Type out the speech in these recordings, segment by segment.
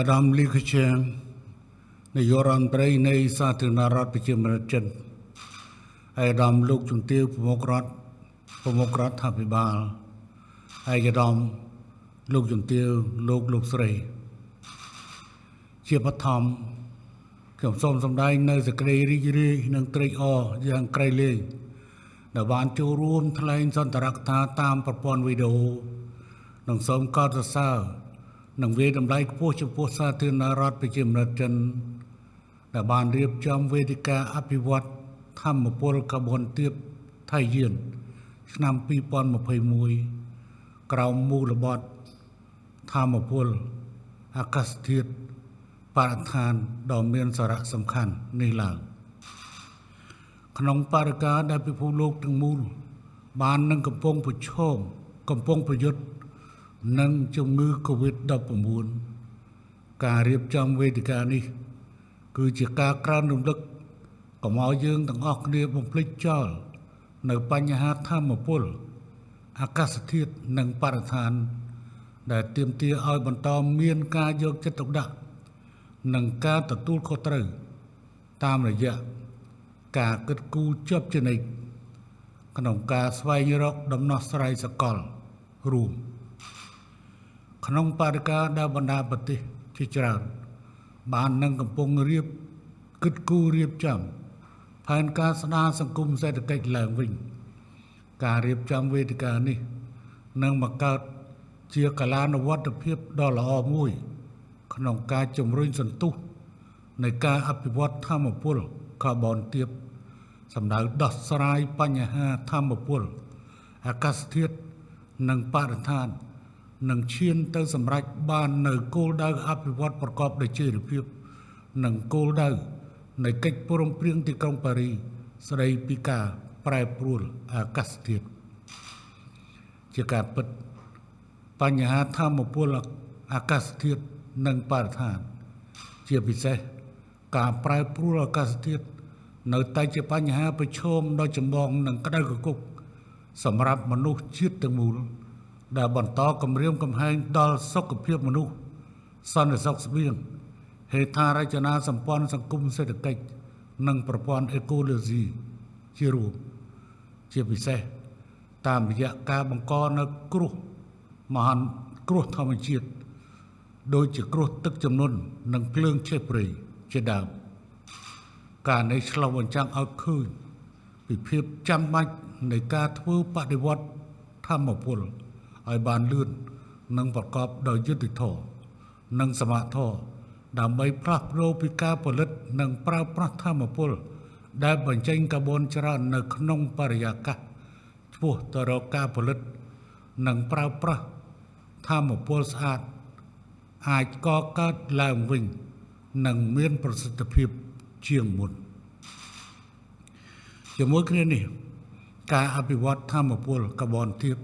រំលីកជានាយករដ្ឋមន្ត្រីនៃសាធារណរដ្ឋប្រជាមានិតចិនហើយឧត្តមលោកជំទាវប្រមុខរដ្ឋាភិបាលហើយឧត្តមលោកជំទាវលោកស្រីជាបឋមខ្ញុំសូមសម្ដែងនៅសេចក្តីរីករាយនិងត្រេកអរយ៉ាងក្រៃលែងដែលបានចូលរួមថ្លែងសន្ទរកថាតាមប្រព័ន្ធវីដេអូនិងសូមកោតសរសើរនិងវាតម្លៃខ្ពស់ចំពោះសាធារណរដ្ឋប្រជាមានិតចិនដែលបានរៀបចំវេទិកាអភិវឌ្ឍធម្មពលកាបូនទាបថៃយានឆ្នាំ2021ក្រោមមូលបត្រធម្មពលអាកាសធាតុបរិស្ថានដ៏មានសារៈសំខាន់នេះឡើងក្នុងបរិការដែលពិភពលោកទាំងមូលបាននឹងកំពុងប្រយុទ្ធនឹងជំងឺ COVID-19 ការរៀបចំវេទិកានេះគឺជាការក្រើនរំលឹកកុំឲ្យយើងទាំងអស់គ្នាបំភ្លេចចោលនៅបញ្ហាធម្មពលអាកាសធាតុនិងបរិស្ថានដែលទាមទារឲ្យបន្តមានការយកចិត្តទុកដាក់និងការទទួលខុសត្រូវតាមរយៈការគិតគូរជាប់ជានិច្ចក្នុងការស្វែងរកដំណោះស្រាយសកលរួមក្នុងបរិការដែលបណ្ដាប្រទេសជាច្រើនបាននឹងកំពុងគិតគូររៀបចំផែនការស្ដារសង្គមសេដ្ឋកិច្ចឡើងវិញការរៀបចំវេទិកានេះនឹងបង្កើតជាកាលានុវត្តភាពដ៏ល្អមួយក្នុងការជំរុញសន្ទុះនៃការអភិវឌ្ឍធម្មពលកាបូនទាបសម្ដៅដោះស្រាយបញ្ហាធម្មពលអាកាសធាតុនិងបរិស្ថាននឹងឈានទៅសម្រេចបាននៅគោលដៅអភិវឌ្ឍប្រកបដោយចីរភាពនិងគោលដៅនៃកិច្ចព្រមព្រៀងទីក្រុងប៉ារីស្តីពីការប្រែប្រួលអាកាសធាតុជាការពិតបញ្ហាធម្មពលអាកាសធាតុនិងបរិស្ថានជាពិសេសការប្រែប្រួលអាកាសធាតុនៅតែជាបញ្ហាប្រឈមដ៏ចម្បងនិងក្តៅគគុកសម្រាប់មនុស្សជាតិទាំងមូលដែលបន្តគំរាមកំហែងដល់សុខភាពមនុស្សសន្តិសុខស្បៀងហេដ្ឋារចនាសម្ព័ន្ធសង្គមសេដ្ឋកិច្ចនិងប្រព័ន្ធអេកូឡូស៊ីជារួមជាពិសេសតាមរយៈការបង្កនូវគ្រោះធម្មជាតិដូចជាគ្រោះទឹកជំនន់និងភ្លើងឆេះព្រៃជាដើមការនេះឆ្លុះបញ្ចាំងឲ្យឃើញពីភាពចាំបាច់នៃការធ្វើបដិវត្តធម្មពលឲ្យបានលឿននិងប្រកបដោយយុត្តិធម៌និងសមធម៌ដើម្បីផ្លាស់ប្ដូរពីការផលិតនិងប្រើប្រាស់ធម្មពលដែលបញ្ចេញកាបូនច្រើននៅក្នុងបរិយាកាសឆ្ពោះទៅរកការផលិតនិងប្រើប្រាស់ធម្មពលស្អាតអាចកកើតឡើងវិញនិងមានប្រសិទ្ធភាពជាងមុនជាមួយគ្នានេះការអភិវឌ្ឍធម្មពលកាបូនទាប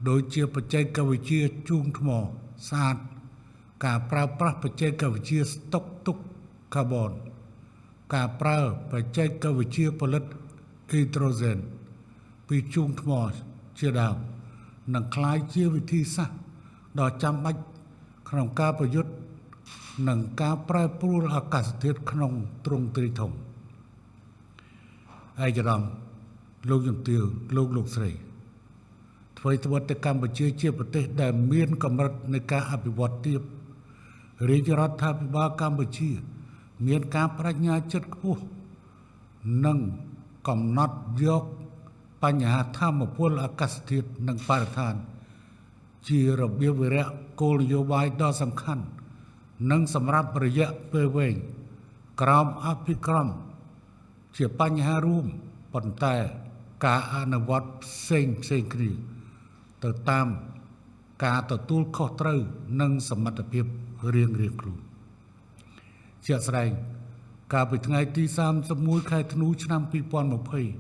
ដូចជាបច្ចេកវិទ្យាជូងថ្មស្អាតការប្រើប្រាស់បច្ចេកវិទ្យាស្តុកទុកកាបូនការប្រើបច្ចេកវិទ្យាផលិតហីដ្រូសែនពីជូងថ្មជាដើមនឹងក្លាយជាវិធីសាស្ត្រដ៏ចាំបាច់ក្នុងការប្រយុទ្ធនឹងការប្រែប្រួលអាកាសធាតុក្នុងទ្រង់ទ្រាយធំឯកឧត្តមលោកជំទាវលោកស្រីអ្វីទៅកម្ពុជាជាប្រទេសដែលមានកម្រិតនៃការអភិវឌ្ឍទាបរាជរដ្ឋាភិបាលកម្ពុជាមានការបដិញ្ញាចិត្តខ្ពស់និងកំណត់យកបញ្ហាធម្មពលអាកាសធាតុនិងបរិស្ថានជារបៀបវិរៈគោលនយោបាយដ៏សំខាន់និងសម្រាប់រយៈពេលវែងក្រោមអភិក្រមជាបញ្ហារួមប៉ុន្តែការអនុវត្តផ្សេងគ្នាទៅតាមការទទួលខុសត្រូវនិងសមត្ថភាពរៀងខ្លួនជាក់ស្ដែងកាលពីថ្ងៃទី31ខែធ្នូឆ្នាំ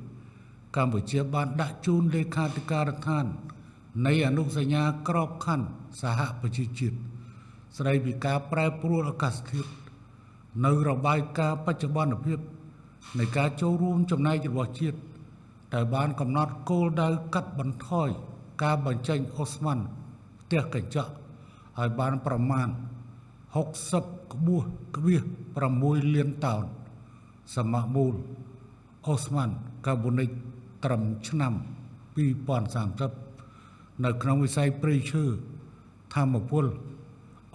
2020កម្ពុជាបានដាក់ជូនលេខាធិការដ្ឋាននៃអនុសញ្ញាក្របខ័ណ្ឌសហប្រជាជាតិស្ដីពីការប្រែប្រួលអាកាសធាតុនៅរបាយការណ៍បច្ចុប្បន្នភាពនៃការចូលរួមចំណែករបស់ជាតិដែលបានកំណត់គោលដៅកាត់បន្ថយការបញ្ចេញអូស្មန်ផ្ទះកញ្ចក់ឲ្យបានប្រមាណ 60.6 លានតោនសមមូលអូស្មានកាបូនិកត្រឹមឆ្នាំ2030នៅក្នុងវិស័យព្រៃឈើធម្មពល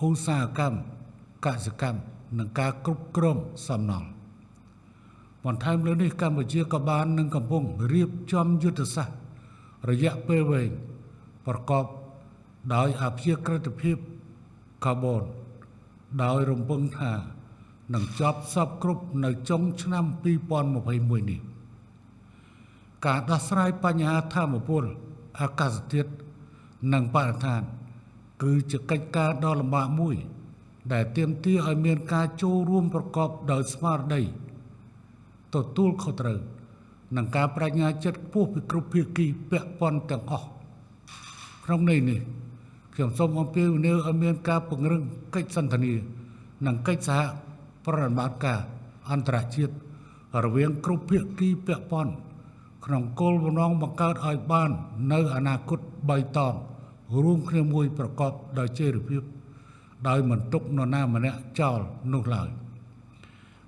ឧស្សាហកម្មកសិកម្មនិងការគ្រប់គ្រងសំណង់បន្ថែមលើនេះកម្ពុជាក៏បាននឹងកំពុងរៀបចំយុទ្ធសាស្ត្ររយៈពេលវែងប្រកបដោយអព្យាក្រឹតភាពកាបូនដោយរំពឹងថានឹងចប់សពគ្រប់នៅចុងឆ្នាំ2021នេះការដោះស្រាយបញ្ហាធម្មពលអាកាសធាតុនិងបរិស្ថានគឺជាកិច្ចការដ៏លំបាកមួយដែលទាមទារឲ្យមានការចូលរួមប្រកបដោយស្មារតីទទួលខុសត្រូវនិងការប្រាជ្ញាចិត្តខ្ពស់ពីគ្រប់ភាគីពាក់ព័ន្ធទាំងអស់ក្នុងន័យនេះខ្ញុំសូមអំពាវនាវឲ្យមានការពង្រឹងកិច្ចសន្ទនានិងកិច្ចសហប្រតិបត្តិការអន្តរជាតិរវាងគ្រប់ភាគីពាក់ព័ន្ធក្នុងគោលបំណងបង្កើតឲ្យបាននៅអនាគតបៃតងរួមគ្នាមួយប្រកបដោយចីរភាពដោយមិនទុកនរណាម្នាក់ចោលនោះឡើយ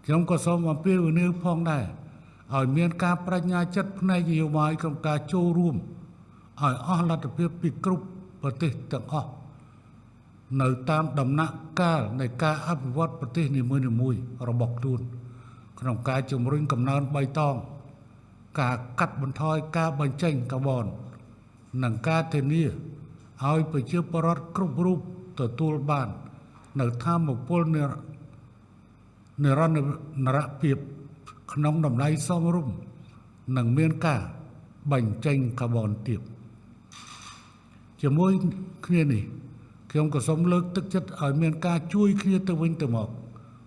ខ្ញុំក៏សូមអំពាវនាវផងដែរឲ្យមានការប្រាជ្ញាចិត្តផ្នែកនយោបាយក្នុងការចូលរួមឲ្យអស់លទ្ធភាពពីគ្រប់ប្រទេសទាំងអស់នៅតាមដំណាក់កាលនៃការអភិវឌ្ឍប្រទេសនីមួយៗរបស់ខ្លួនក្នុងការជំរុញកំណើនបៃតងការកាត់បន្ថយការបញ្ចេញកាបូននិងការធានាឲ្យប្រជាពលរដ្ឋគ្រប់រូបទទួលបាននៅធម៌ពលនិរន្តរភាពក្នុងតម្លៃសមរម្យនិងមានការបញ្ចេញកាបូនទាបជាមួយគ្នានេះខ្ញុំក៏សូមលើកទឹកចិត្តឲ្យមានការជួយគ្នាទៅវិញទៅមក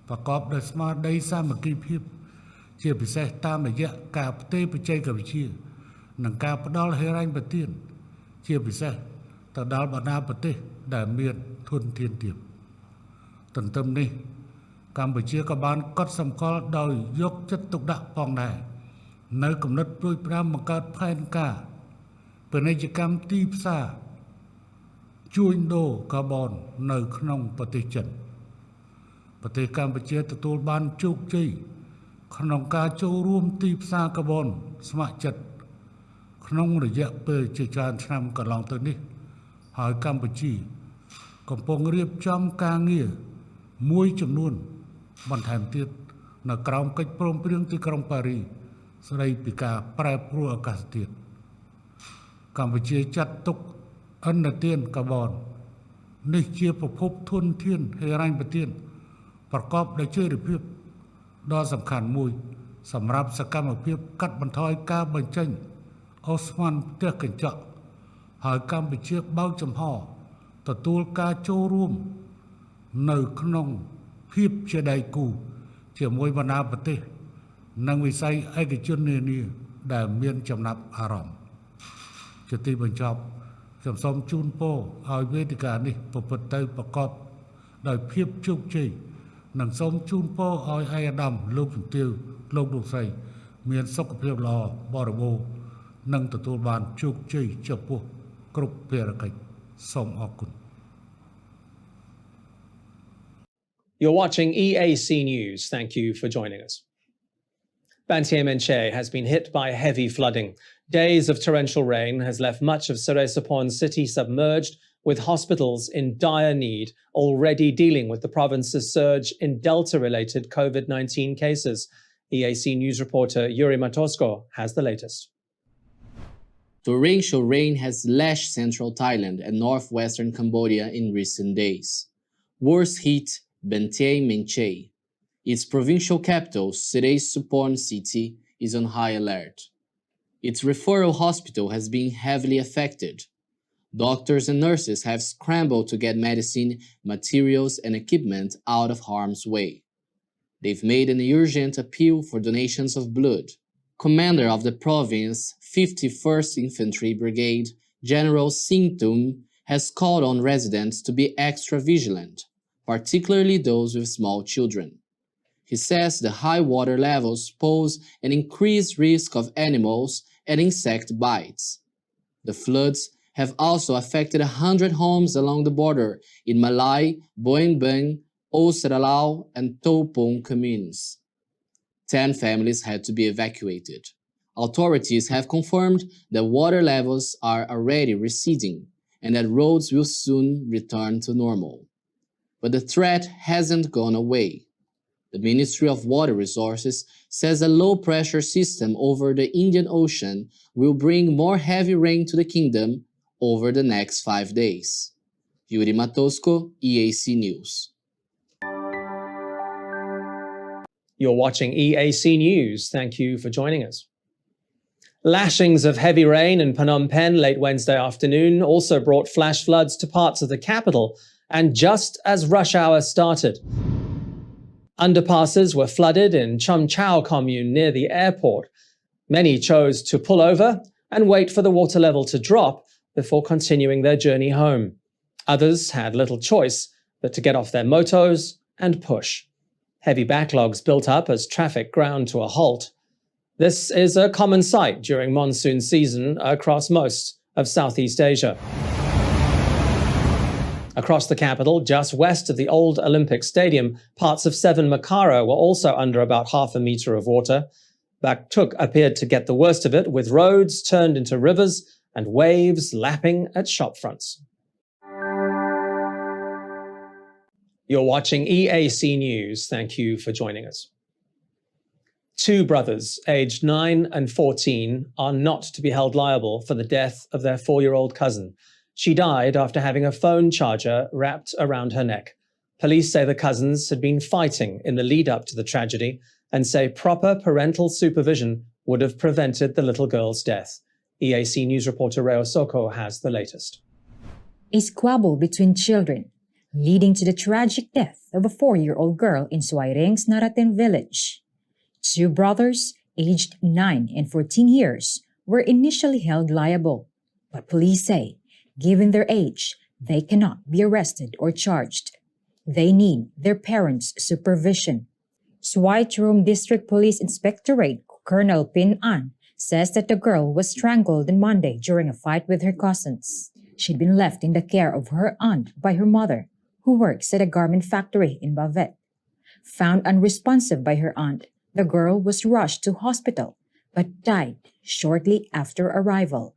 ប្រកបដោយស្មារតីសាមគ្គីភាពជាពិសេសតាមរយៈការផ្ទេរបច្ចេកវិទ្យានិងការផ្ដល់ហិរញ្ញប្បទានជាពិសេសទៅដល់បណ្ដាប្រទេសដែលមានធនធានទាបទន្ទឹមនេះកម្ពុជាក៏បានកត់សម្គាល់ដោយយកចិត្តទុកដាក់ផងដែរនៅគំនិតព្រួយប្រាំបង្កើតផែនការពាណិជ្ជកម្មទីផ្សារជួញដូរកាបូននៅក្នុងប្រទេសចិនប្រទេសកម្ពុជាទទួលបានជោគជ័យក្នុងការចូលរួមទីផ្សារកាបូនស្ម័គ្រចិត្តក្នុងរយៈពេលជាច្រើនឆ្នាំកន្លងទៅនេះហើយកម្ពុជាកំពុងរៀបចំការងារមួយចំនួនបន្ថែមទៀតនៅក្រោមកិច្ចព្រមព្រៀងទីក្រុងប៉ារីសស្តីពីការប្រែប្រួលអាកាសធាតុកម្ពុជាចាត់ទុកឥណទានកាបូននេះជាប្រភពធនធានហិរញ្ញប្បទានប្រកបដោយចីរភាពដ៏សំខាន់មួយសម្រាប់សកម្មភាពកាត់បន្ថយការបញ្ចេញអូស្មန်ផ្ទះកញ្ចក់ហើយកម្ពុជាបើកចំហទទួលការចូលរួមនៅក្នុងភាពជាដៃគូជាមួយបណ្ដាប្រទេសនិងវិស័យឯកជននានាដែលមានចំណាប់អារម្មណ៍ជាទីបញ្ចប់ខ្ញុំសូមជូនពរឲ្យវេទិកានេះប្រព្រឹត្តទៅប្រកបដោយភាពជោគជ័យនិងសូមជូនពរឲ្យឯកឧត្តមលោកជំទាវលោកស្រីមានសុខភាពល្អបរិបូរណ៍និងទទួលបានជោគជ័យចំពោះគ្រប់ភារកិច្ចសូមអរគុណ You're watching EAC News. Thank you for joining us. Banteay-Menche has been hit by heavy flooding. Days of torrential rain has left much of Serey-Sopon city submerged, with hospitals in dire need already dealing with the province's surge in Delta-related COVID-19 cases. EAC News reporter Yuri Matosko has the latest. Torrential rain has lashed central Thailand and northwestern Cambodia in recent days. Worst hit Banteay-Menche. Its provincial capital, Serey-Sopon city, is on high alert. Its referral hospital has been heavily affected. Doctors and nurses have scrambled to get medicine, materials, and equipment out of harm's way. They've made an urgent appeal for donations of blood. Commander of the province 51st Infantry Brigade, General Sing Tum, has called on residents to be extra vigilant, particularly those with small children. He says the high water levels pose an increased risk of animals and insect bites. The floods have also affected 100 homes along the border in Malay, Boeng Beng, Oseralao and Topong communes. 10 families had to be evacuated. Authorities have confirmed that water levels are already receding and that roads will soon return to normal. But the threat hasn't gone away. The Ministry of Water Resources says a low-pressure system over the Indian Ocean will bring more heavy rain to the kingdom over the next 5 days. Yuri Matosco, EAC News. You're watching EAC News. Thank you for joining us. Lashings of heavy rain in Phnom Penh late Wednesday afternoon also brought flash floods to parts of the capital, and just as rush hour started. Underpasses were flooded in Chum Chau commune near the airport. Many chose to pull over and wait for the water level to drop before continuing their journey home. Others had little choice but to get off their motos and push. Heavy backlogs built up as traffic ground to a halt. This is a common sight during monsoon season across most of Southeast Asia. Across the capital, just west of the old Olympic Stadium, parts of 7 Makara were also under about half a meter of water. Bak Tuk appeared to get the worst of it, with roads turned into rivers and waves lapping at shop fronts. You're watching EAC News. Thank you for joining us. 2 brothers, aged 9 and 14, are not to be held liable for the death of their 4-year-old cousin. She died after having a phone charger wrapped around her neck. Police say the cousins had been fighting in the lead-up to the tragedy and say proper parental supervision would have prevented the little girl's death. EAC News reporter Reo Soko has the latest. A squabble between children, leading to the tragic death of a 4-year-old girl in Suaireng's Naraten village. 2 brothers, aged 9 and 14 years, were initially held liable, but police say, given their age, they cannot be arrested or charged. They need their parents' supervision. Suai Churong District Police Inspectorate Colonel Pin An says that the girl was strangled on Monday during a fight with her cousins. She'd been left in the care of her aunt by her mother, who works at a garment factory in Bavet. Found unresponsive by her aunt, the girl was rushed to hospital, but died shortly after arrival.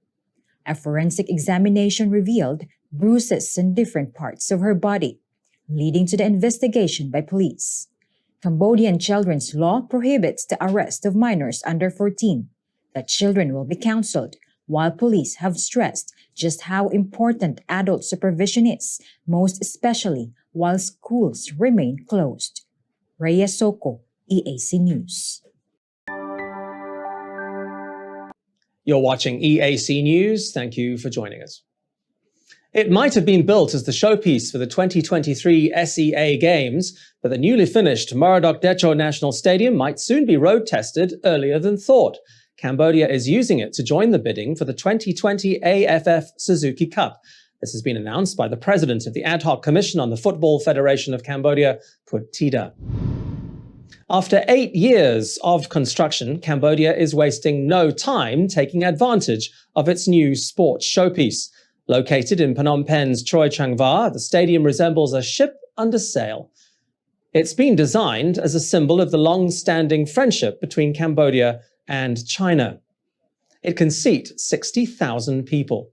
A forensic examination revealed bruises in different parts of her body, leading to the investigation by police. Cambodian children's law prohibits the arrest of minors under 14. That children will be counseled, while police have stressed just how important adult supervision is, most especially while schools remain closed. Rhea Soko, EAC News. You're watching EAC News. Thank you for joining us. It might have been built as the showpiece for the 2023 SEA Games, but the newly finished Moradok Decho National Stadium might soon be road tested earlier than thought. Cambodia is using it to join the bidding for the 2020 AFF Suzuki Cup. This has been announced by the president of the Ad Hoc Commission on the Football Federation of Cambodia, Put Tida. After 8 years of construction, Cambodia is wasting no time taking advantage of its new sports showpiece. Located in Phnom Penh's Choi Chang Va, the stadium resembles a ship under sail. It's been designed as a symbol of the long-standing friendship between Cambodia and China. It can seat 60,000 people.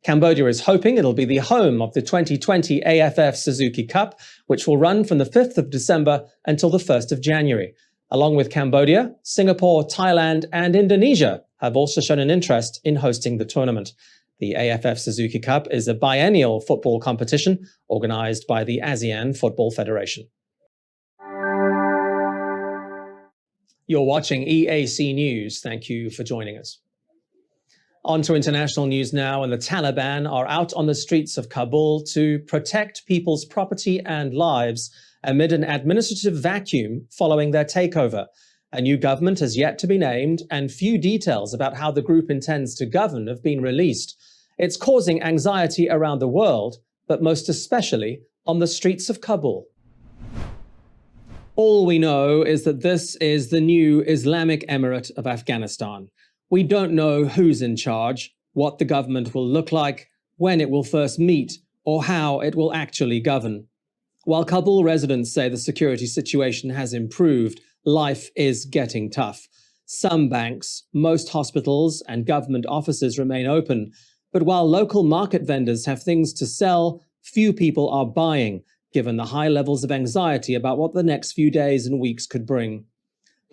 Cambodia is hoping it'll be the home of the 2020 AFF Suzuki Cup, which will run from the 5th of December until the 1st of January. Along with Cambodia, Singapore, Thailand, and Indonesia have also shown an interest in hosting the tournament. The AFF Suzuki Cup is a biennial football competition organized by the ASEAN Football Federation. You're watching EAC News. Thank you for joining us. On to international news now, and the Taliban are out on the streets of Kabul to protect people's property and lives amid an administrative vacuum following their takeover. A new government has yet to be named, and few details about how the group intends to govern have been released. It's causing anxiety around the world, but most especially on the streets of Kabul. All we know is that this is the new Islamic Emirate of Afghanistan. We don't know who's in charge, what the government will look like, when it will first meet, or how it will actually govern. While Kabul residents say the security situation has improved, life is getting tough. Some banks, most hospitals, and government offices remain open. But while local market vendors have things to sell, few people are buying, given the high levels of anxiety about what the next few days and weeks could bring.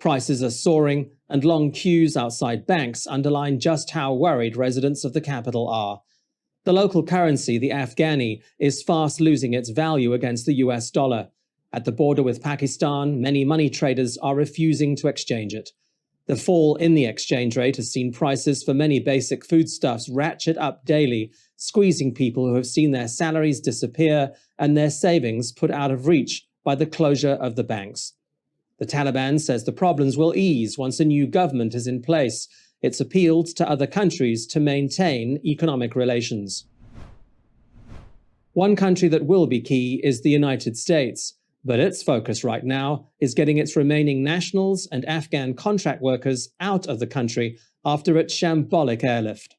Prices are soaring, and long queues outside banks underline just how worried residents of the capital are. The local currency, the Afghani, is fast losing its value against the US dollar. At the border with Pakistan, many money traders are refusing to exchange it. The fall in the exchange rate has seen prices for many basic foodstuffs ratchet up daily, squeezing people who have seen their salaries disappear and their savings put out of reach by the closure of the banks. The Taliban says the problems will ease once a new government is in place. It's appealed to other countries to maintain economic relations. One country that will be key is the United States, but its focus right now is getting its remaining nationals and Afghan contract workers out of the country after its shambolic airlift.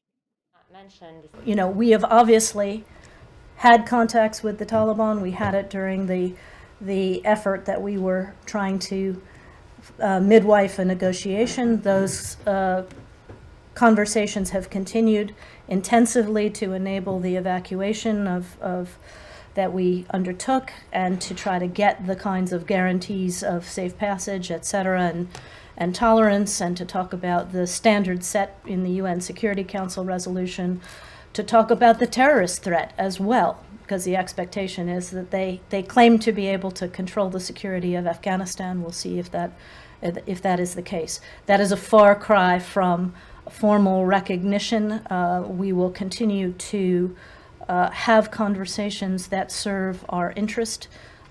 You know, we have obviously had contacts with the Taliban. We had it during the effort that we were trying to midwife a negotiation. Those conversations have continued intensively to enable the evacuation of that we undertook and to try to get the kinds of guarantees of safe passage, et cetera, and tolerance, and to talk about the standards set in the UN Security Council resolution, to talk about the terrorist threat as well, because the expectation is that they claim to be able to control the security of Afghanistan. We'll see if that is the case. That is a far cry from formal recognition. We will continue to have conversations that serve our interest,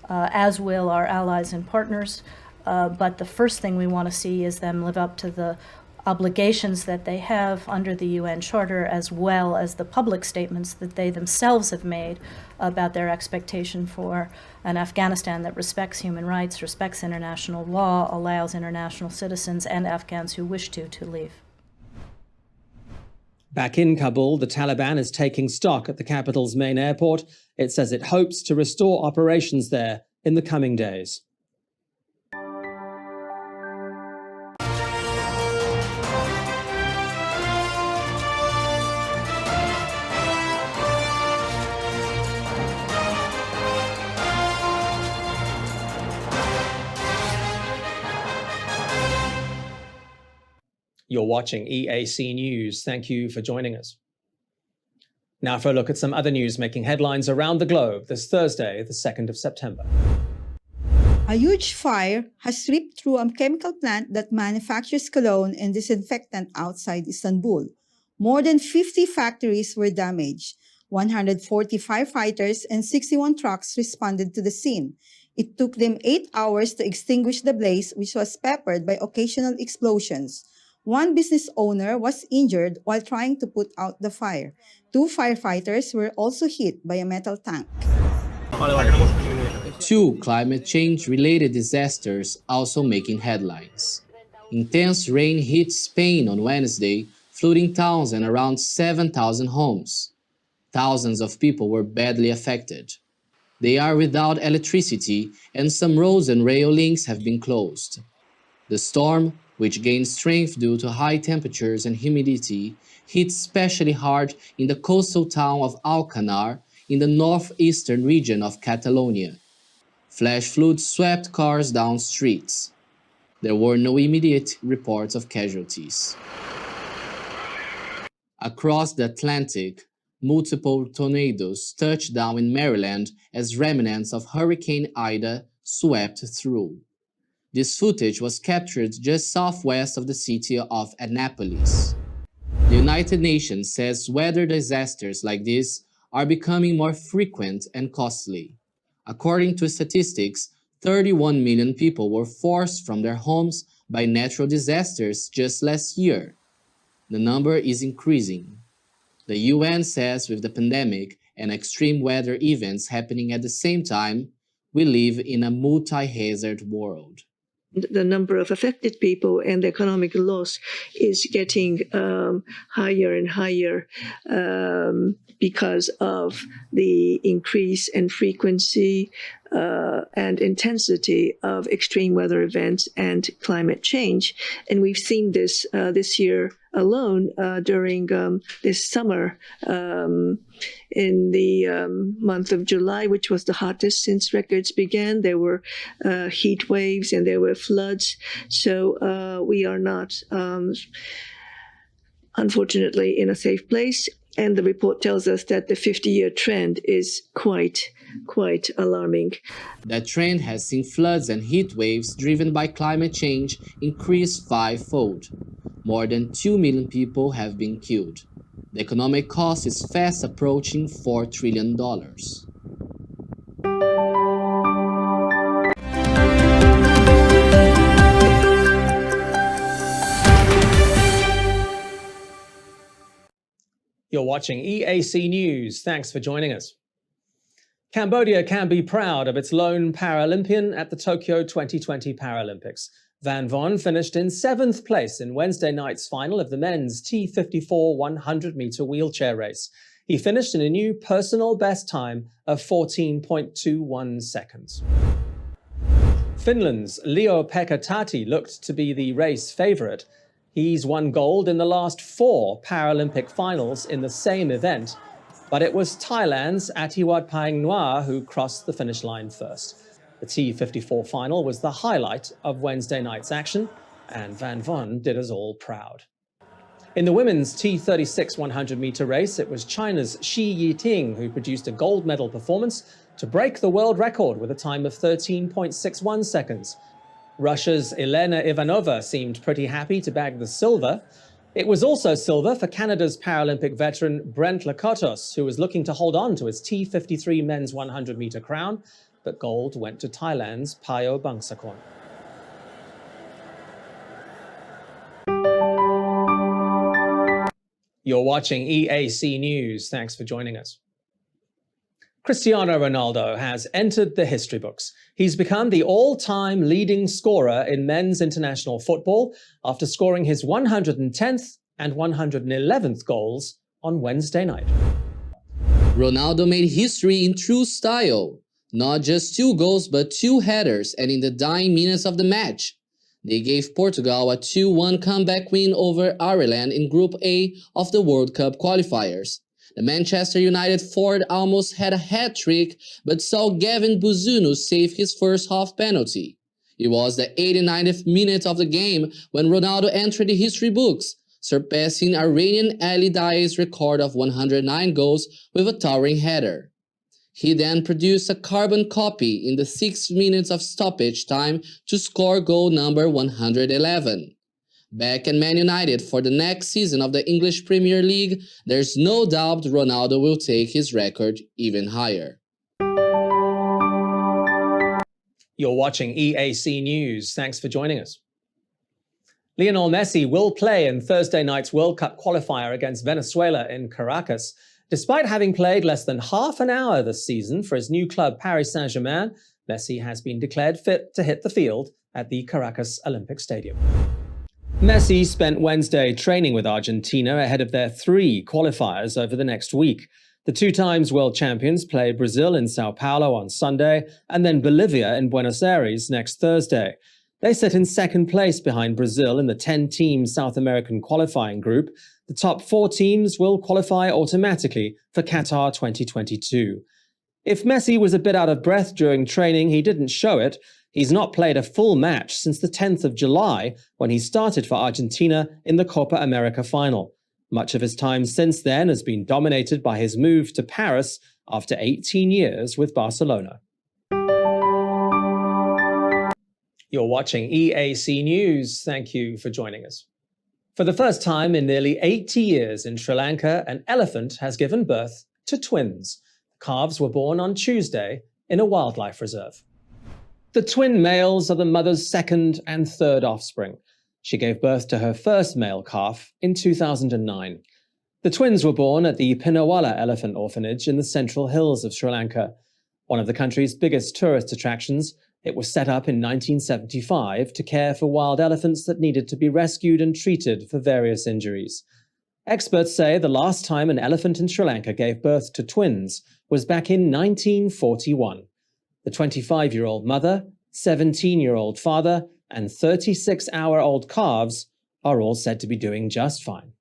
as will our allies and partners. But the first thing we want to see is them live up to the obligations that they have under the UN Charter, as well as the public statements that they themselves have made about their expectation for an Afghanistan that respects human rights, respects international law, allows international citizens and Afghans who wish to leave. Back in Kabul, the Taliban is taking stock at the capital's main airport. It says it hopes to restore operations there in the coming days. You're watching EAC News. Thank you for joining us. Now for a look at some other news making headlines around the globe this Thursday, the 2nd of September. A huge fire has swept through a chemical plant that manufactures cologne and disinfectant outside Istanbul. More than 50 factories were damaged. 145 firefighters and 61 trucks responded to the scene. It took them 8 hours to extinguish the blaze, which was peppered by occasional explosions. One business owner was injured while trying to put out the fire. 2 firefighters were also hit by a metal tank. 2 climate change-related disasters also making headlines. Intense rain hit Spain on Wednesday, flooding towns and around 7,000 homes. Thousands of people were badly affected. They are without electricity, and some roads and rail links have been closed. The storm, which gained strength due to high temperatures and humidity, hit especially hard in the coastal town of Alcanar in the northeastern region of Catalonia. Flash floods swept cars down streets. There were no immediate reports of casualties. Across the Atlantic, multiple tornadoes touched down in Maryland as remnants of Hurricane Ida swept through. This footage was captured just southwest of the city of Annapolis. The United Nations says weather disasters like this are becoming more frequent and costly. According to statistics, 31 million people were forced from their homes by natural disasters just last year. The number is increasing. The UN says with the pandemic and extreme weather events happening at the same time, we live in a multi-hazard world. The number of affected people and the economic loss is getting higher and higher because of the increase and frequency and intensity of extreme weather events and climate change. And we've seen this this year alone during this summer in the month of July, which was the hottest since records began. There were heat waves and there were floods. So we are not, unfortunately, in a safe place. And the report tells us that the 50-year trend is quite alarming. That trend has seen floods and heat waves driven by climate change increase fivefold. More than 2 million people have been killed. The economic cost is fast approaching $4 trillion. You're watching EAC News. Thanks for joining us. Cambodia can be proud of its lone Paralympian at the Tokyo 2020 Paralympics. Van Von finished in 7th place in Wednesday night's final of the men's T54 100-meter wheelchair race. He finished in a new personal best time of 14.21 seconds. Finland's Leo-Pekka Tati looked to be the race favourite. He's won gold in the last 4 Paralympic finals in the same event, but it was Thailand's Atiwatpaing Noa who crossed the finish line first. The T54 final was the highlight of Wednesday night's action, and Van Von did us all proud. In the women's T36 100-meter race, it was China's Shi Yiting who produced a gold medal performance to break the world record with a time of 13.61 seconds. Russia's Elena Ivanova seemed pretty happy to bag the silver. It was also silver for Canada's Paralympic veteran Brent Lakotos, who was looking to hold on to his T53 men's 100-meter crown, but gold went to Thailand's Payo Bangsakon. You're watching EAC News. Thanks for joining us. Cristiano Ronaldo has entered the history books. He's become the all-time leading scorer in men's international football after scoring his 110th and 111th goals on Wednesday night. Ronaldo made history in true style. Not just 2 goals, but 2 headers, and in the dying minutes of the match. They gave Portugal a 2-1 comeback win over Ireland in Group A of the World Cup qualifiers. The Manchester United forward almost had a hat-trick, but saw Gavin Buzuno save his first half penalty. It was the 89th minute of the game when Ronaldo entered the history books, surpassing Iranian Ali Daei's record of 109 goals with a towering header. He then produced a carbon copy in the 6 minutes of stoppage time to score goal number 111. Back in Man United for the next season of the English Premier League, there's no doubt Ronaldo will take his record even higher. You're watching EAC News. Thanks for joining us. Lionel Messi will play in Thursday night's World Cup qualifier against Venezuela in Caracas. Despite having played less than half an hour this season for his new club Paris Saint-Germain, Messi has been declared fit to hit the field at the Caracas Olympic Stadium. Messi spent Wednesday training with Argentina ahead of their 3 qualifiers over the next week. The 2-times world champions play Brazil in Sao Paulo on Sunday and then Bolivia in Buenos Aires next Thursday. They sit in 2nd place behind Brazil in the 10-team South American qualifying group. The top 4 teams will qualify automatically for Qatar 2022. If Messi was a bit out of breath during training, he didn't show it. He's not played a full match since the 10th of July, when he started for Argentina in the Copa America final. Much of his time since then has been dominated by his move to Paris after 18 years with Barcelona. You're watching EAC News. Thank you for joining us. For the first time in nearly 80 years in Sri Lanka, an elephant has given birth to twins. The calves were born on Tuesday in a wildlife reserve. The twin males are the mother's 2nd and 3rd offspring. She gave birth to her first male calf in 2009. The twins were born at the Pinnawala Elephant Orphanage in the Central Hills of Sri Lanka. One of the country's biggest tourist attractions, it was set up in 1975 to care for wild elephants that needed to be rescued and treated for various injuries. Experts say the last time an elephant in Sri Lanka gave birth to twins was back in 1941. The 25-year-old mother, 17-year-old father, and 36-hour-old calves are all said to be doing just fine.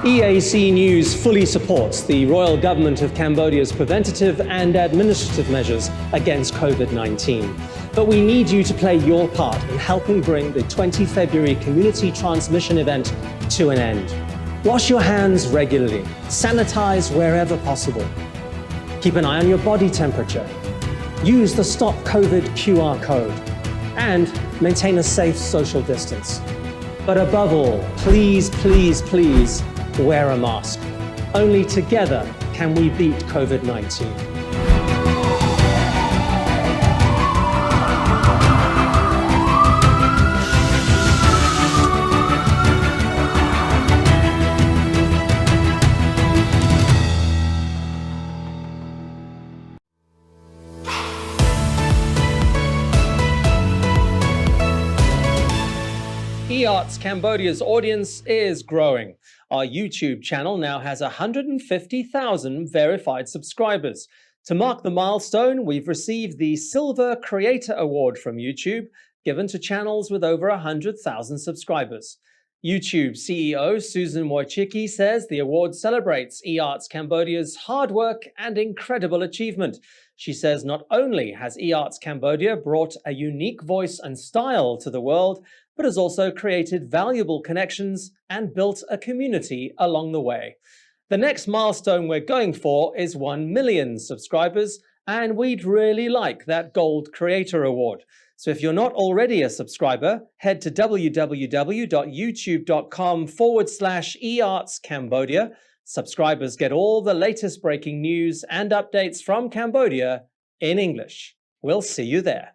EAC News fully supports the Royal Government of Cambodia's preventative and administrative measures against COVID-19. But we need you to play your part in helping bring the 20 February community transmission event to an end. Wash your hands regularly, sanitize wherever possible. Keep an eye on your body temperature. Use the Stop COVID QR code and maintain a safe social distance. But above all, please, please, please, wear a mask. Only together can we beat COVID-19. eArts Cambodia's audience is growing. Our YouTube channel now has 150,000 verified subscribers. To mark the milestone, we've received the Silver Creator Award from YouTube, given to channels with over 100,000 subscribers. YouTube CEO Susan Wojcicki says the award celebrates eArts Cambodia's hard work and incredible achievement. She says not only has eArts Cambodia brought a unique voice and style to the world, but has also created valuable connections and built a community along the way. The next milestone we're going for is 1 million subscribers, and we'd really like that Gold Creator Award. So if you're not already a subscriber, head to www.youtube.com/eArts Cambodia. Subscribers get all the latest breaking news and updates from Cambodia in English. We'll see you there.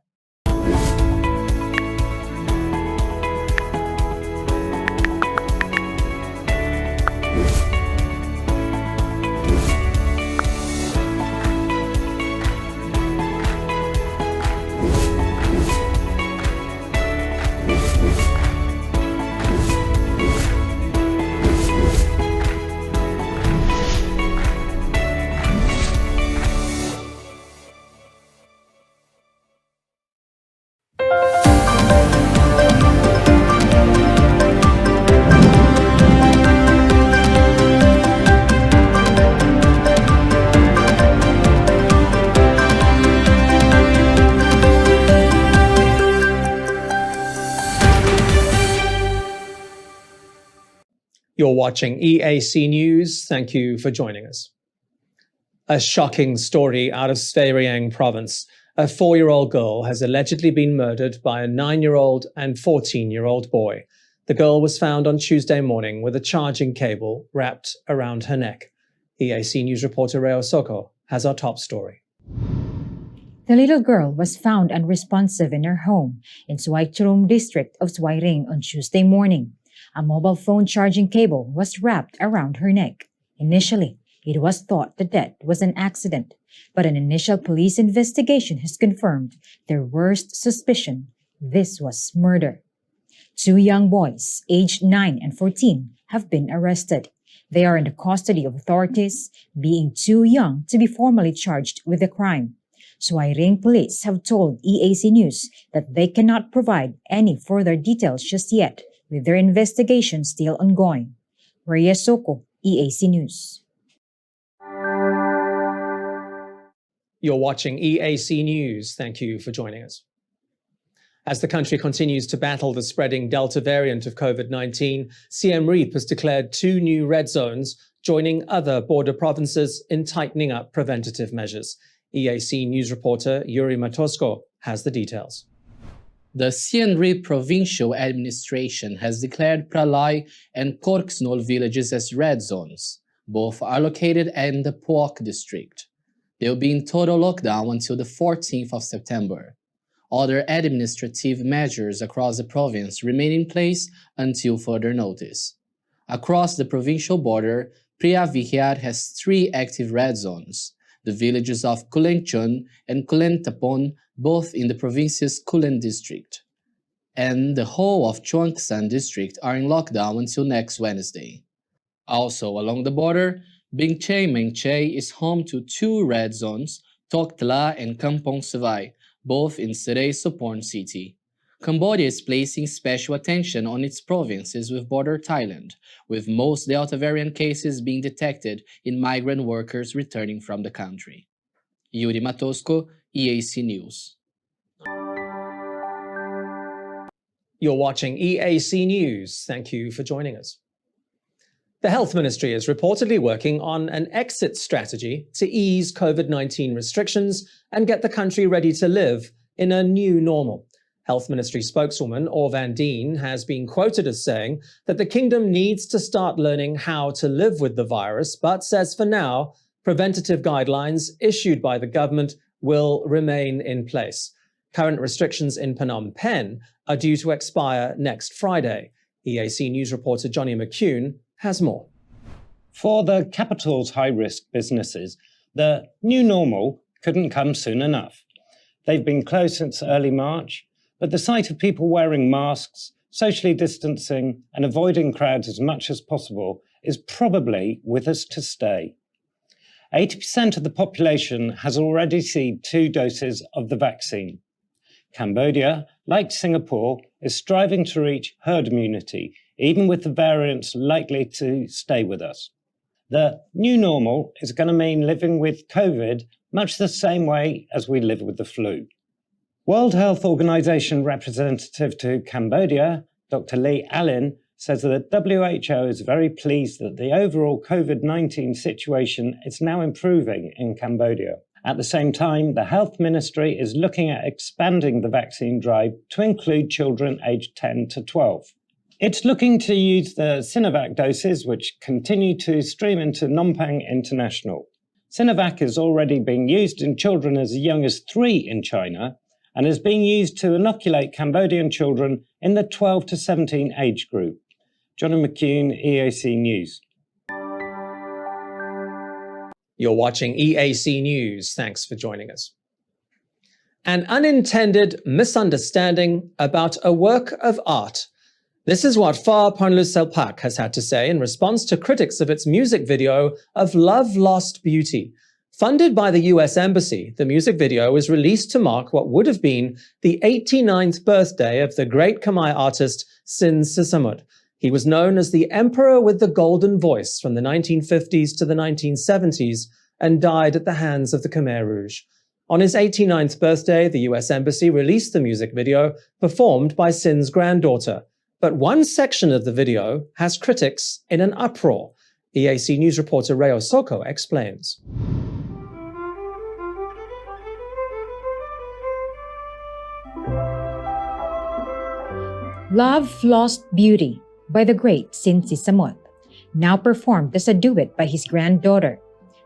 You're watching EAC News. Thank you for joining us. A shocking story out of Svay Rieng province. A 4-year-old girl has allegedly been murdered by a 9-year-old and 14-year-old boy. The girl was found on Tuesday morning with a charging cable wrapped around her neck. EAC News reporter Reo Soko has our top story. The little girl was found unresponsive in her home in Suaitrum district of Svay Rieng on Tuesday morning. A mobile phone charging cable was wrapped around her neck. Initially, it was thought the death was an accident, but an initial police investigation has confirmed their worst suspicion. This was murder. 2 young boys, aged 9 and 14, have been arrested. They are in the custody of authorities, being too young to be formally charged with the crime. Svay Rieng police have told EAC News that they cannot provide any further details just yet, with their investigation still ongoing. Rhea Soko, EAC News. You're watching EAC News. Thank you for joining us. As the country continues to battle the spreading Delta variant of COVID-19, Siem Reap has declared 2 new red zones, joining other border provinces in tightening up preventative measures. EAC News reporter Yuri Matosko has the details. The Siem Reap Provincial Administration has declared Pralay and Korksnol villages as red zones. Both are located in the Puok district. They'll be in total lockdown until the 14th of September. Other administrative measures across the province remain in place until further notice. Across the provincial border, Preah Vihear has 3 active red zones, the villages of Kulengchon and Kulentapon, both in the province's Kulen district, and the whole of Chuangsan district are in lockdown until next Wednesday. Also along the border, Bingchei Mengchei is home to 2 red zones, Tok Tla and Kampong Savai, both in Seray Soporn City. Cambodia is placing special attention on its provinces with border Thailand, with most Delta variant cases being detected in migrant workers returning from the country. Yuri Matosco, EAC News. You're watching EAC News. Thank you for joining us. The Health Ministry is reportedly working on an exit strategy to ease COVID-19 restrictions and get the country ready to live in a new normal. Health Ministry spokeswoman Or Van Dien has been quoted as saying that the kingdom needs to start learning how to live with the virus, but says for now, preventative guidelines issued by the government will remain in place. Current restrictions in Phnom Penh are due to expire next Friday. EAC News reporter Johnny McCune has more. For the capital's high-risk businesses, the new normal couldn't come soon enough. They've been closed since early March, but the sight of people wearing masks, socially distancing, and avoiding crowds as much as possible is probably with us to stay. 80% of the population has already received 2 doses of the vaccine. Cambodia, like Singapore, is striving to reach herd immunity, even with the variants likely to stay with us. The new normal is going to mean living with COVID much the same way as we live with the flu. World Health Organization representative to Cambodia, Dr. Lee Allen, says that the WHO is very pleased that the overall COVID-19 situation is now improving in Cambodia. At the same time, the Health Ministry is looking at expanding the vaccine drive to include children aged 10 to 12. It's looking to use the Sinovac doses, which continue to stream into Phnom Penh International. Sinovac is already being used in children as young as 3 in China and is being used to inoculate Cambodian children in the 12 to 17 age group. Johnny McCune, EAC News. You're watching EAC News. Thanks for joining us. An unintended misunderstanding about a work of art. This is what Fa Panlu Selpak has had to say in response to critics of its music video of Love Lost Beauty. Funded by the US Embassy, the music video was released to mark what would have been the 89th birthday of the great Khmer artist Sin Sisamut. He was known as the Emperor with the Golden Voice from the 1950s to the 1970s and died at the hands of the Khmer Rouge. On his 89th birthday, the US Embassy released the music video performed by Sin's granddaughter. But one section of the video has critics in an uproar. EAC News reporter Reo Soko explains. Love Lost Beauty by the great Sin Sisamut, now performed as a duet by his granddaughter.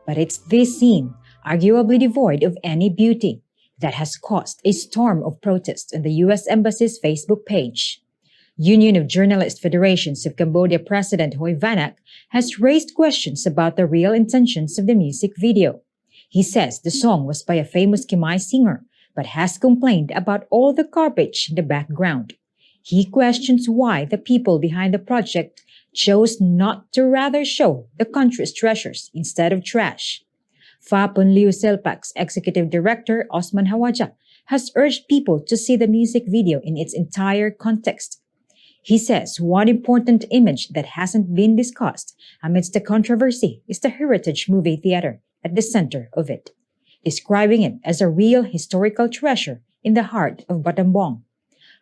But it's this scene, arguably devoid of any beauty, that has caused a storm of protest on the US Embassy's Facebook page. Union of Journalist Federations of Cambodia President Hoi Vanak has raised questions about the real intentions of the music video. He says the song was by a famous Khmer singer, but has complained about all the garbage in the background. He questions why the people behind the project chose not to rather show the country's treasures instead of trash. Fa Panlu Selpak's executive director, Osman Hawaja, has urged people to see the music video in its entire context. He says one important image that hasn't been discussed amidst the controversy is the Heritage Movie Theater at the center of it, describing it as a real historical treasure in the heart of Battambang.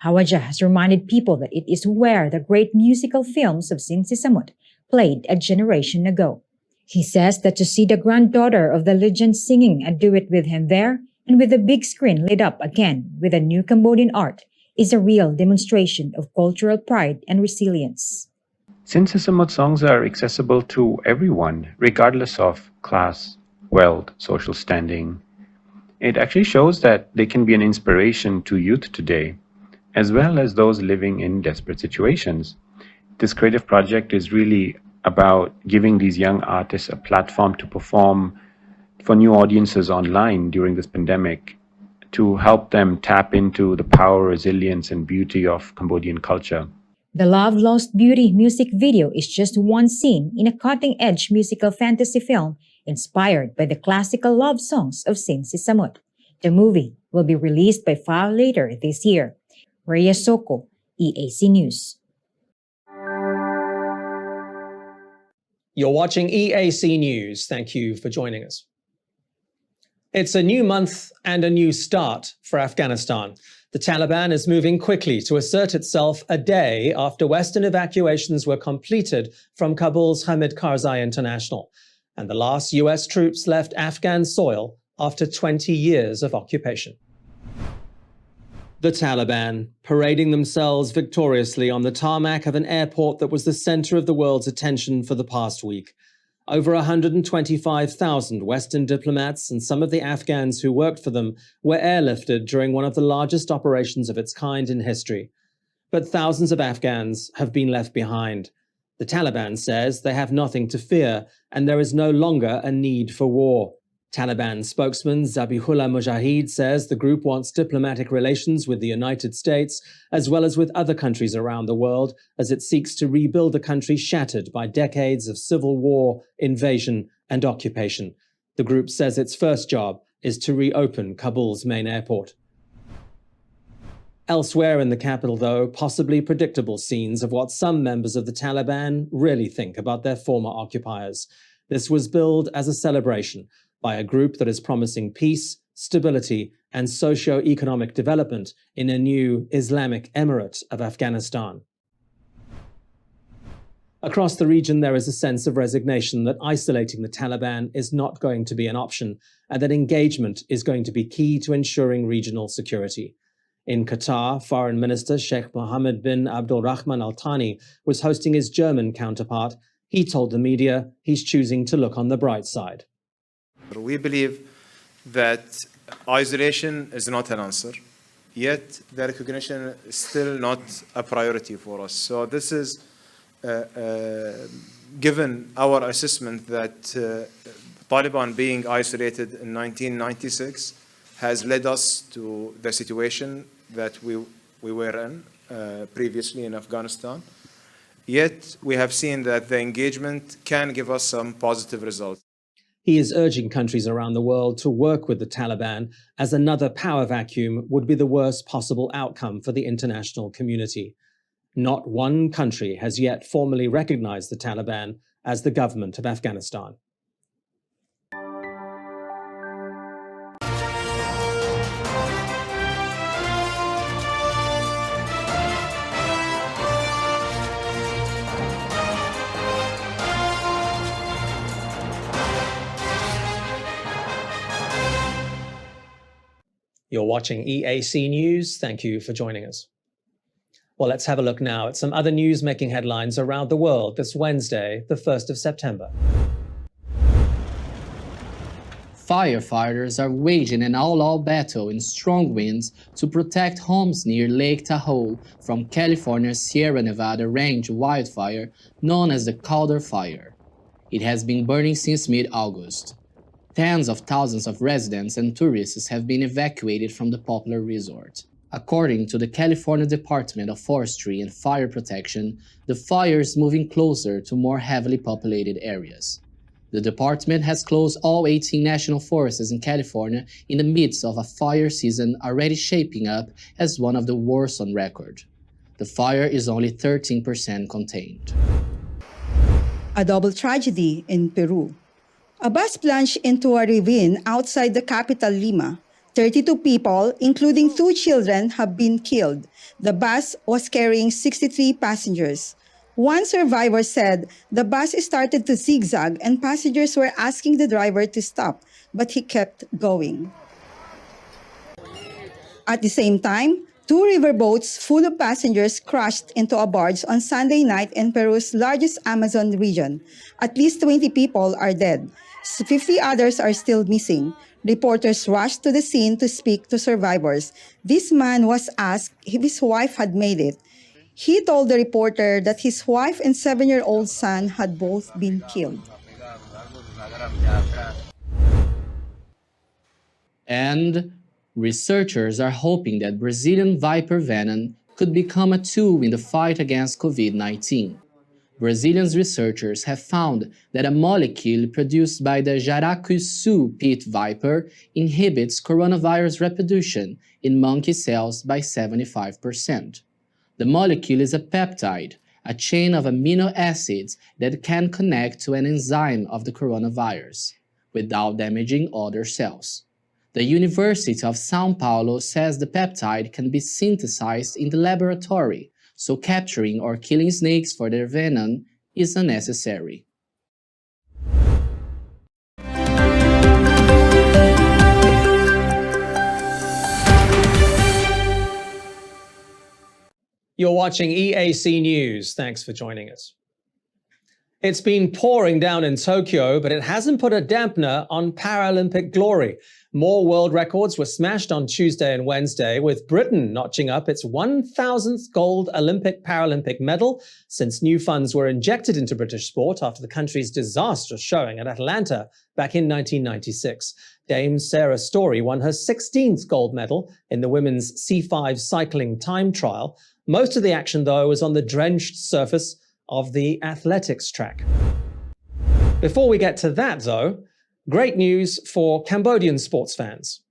Hawaja has reminded people that it is where the great musical films of Sin Sisamut played a generation ago. He says that to see the granddaughter of the legend singing a duet with him there and with the big screen lit up again with a new Cambodian art is a real demonstration of cultural pride and resilience. Sin Sisamut songs are accessible to everyone, regardless of class, wealth, social standing. It actually shows that they can be an inspiration to youth today, as well as those living in desperate situations. This creative project is really about giving these young artists a platform to perform for new audiences online during this pandemic, to help them tap into the power, resilience, and beauty of Cambodian culture. The Love Lost Beauty music video is just one scene in a cutting-edge musical fantasy film inspired by the classical love songs of Sin Sisamut. The movie will be released by file later this year. Rhea Soko, EAC News. You're watching EAC News. Thank you for joining us. It's a new month and a new start for Afghanistan. The Taliban is moving quickly to assert itself a day after Western evacuations were completed from Kabul's Hamid Karzai International, and the last US troops left Afghan soil after 20 years of occupation. The Taliban, parading themselves victoriously on the tarmac of an airport that was the center of the world's attention for the past week. Over 125,000 Western diplomats and some of the Afghans who worked for them were airlifted during one of the largest operations of its kind in history. But thousands of Afghans have been left behind. The Taliban says they have nothing to fear and there is no longer a need for war. Taliban spokesman Zabihullah Mujahid says the group wants diplomatic relations with the United States as well as with other countries around the world as it seeks to rebuild a country shattered by decades of civil war, invasion, and occupation. The group says its first job is to reopen Kabul's main airport. Elsewhere in the capital, though, possibly predictable scenes of what some members of the Taliban really think about their former occupiers. This was billed as a celebration by a group that is promising peace, stability, and socio-economic development in a new Islamic Emirate of Afghanistan. Across the region, there is a sense of resignation that isolating the Taliban is not going to be an option, and that engagement is going to be key to ensuring regional security. In Qatar, Foreign Minister Sheikh Mohammed bin Abdul Rahman Al Thani was hosting his German counterpart. He told the media he's choosing to look on the bright side. We believe that isolation is not an answer, yet the recognition is still not a priority for us. So this is given our assessment that Taliban being isolated in 1996 has led us to the situation that we were in previously in Afghanistan. Yet we have seen that the engagement can give us some positive results. He is urging countries around the world to work with the Taliban, as another power vacuum would be the worst possible outcome for the international community. Not one country has yet formally recognized the Taliban as the government of Afghanistan. You're watching EAC News. Thank you for joining us. Well, let's have a look now at some other news making headlines around the world this Wednesday, the 1st of September. Firefighters are waging an all-out battle in strong winds to protect homes near Lake Tahoe from California's Sierra Nevada range wildfire known as the Calder Fire. It has been burning since mid-August. Tens of thousands of residents and tourists have been evacuated from the popular resort. According to the California Department of Forestry and Fire Protection, the fire is moving closer to more heavily populated areas. The department has closed all 18 national forests in California in the midst of a fire season already shaping up as one of the worst on record. The fire is only 13% contained. A double tragedy in Peru. A bus plunged into a ravine outside the capital Lima. 32 people, including 2 children, have been killed. The bus was carrying 63 passengers. One survivor said the bus started to zigzag and passengers were asking the driver to stop, but he kept going. At the same time, 2 riverboats full of passengers crashed into a barge on Sunday night in Peru's largest Amazon region. At least 20 people are dead. 50 others are still missing. Reporters rushed to the scene to speak to survivors. This man was asked if his wife had made it. He told the reporter that his wife and 7-year-old son had both been killed. And researchers are hoping that Brazilian viper venom could become a tool in the fight against COVID-19. Brazilian researchers have found that a molecule produced by the Jaracuçu pit viper inhibits coronavirus reproduction in monkey cells by 75%. The molecule is a peptide, a chain of amino acids that can connect to an enzyme of the coronavirus without damaging other cells. The University of São Paulo says the peptide can be synthesized in the laboratory, so capturing or killing snakes for their venom is unnecessary. You're watching EAC News. Thanks for joining us. It's been pouring down in Tokyo, but it hasn't put a dampener on Paralympic glory. More world records were smashed on Tuesday and Wednesday, with Britain notching up its 1,000th gold Olympic-Paralympic medal since new funds were injected into British sport after the country's disastrous showing at Atlanta back in 1996. Dame Sarah Storey won her 16th gold medal in the women's C5 cycling time trial. Most of the action, though, was on the drenched surface of the athletics track. Before we get to that, though, great news for Cambodian sports fans.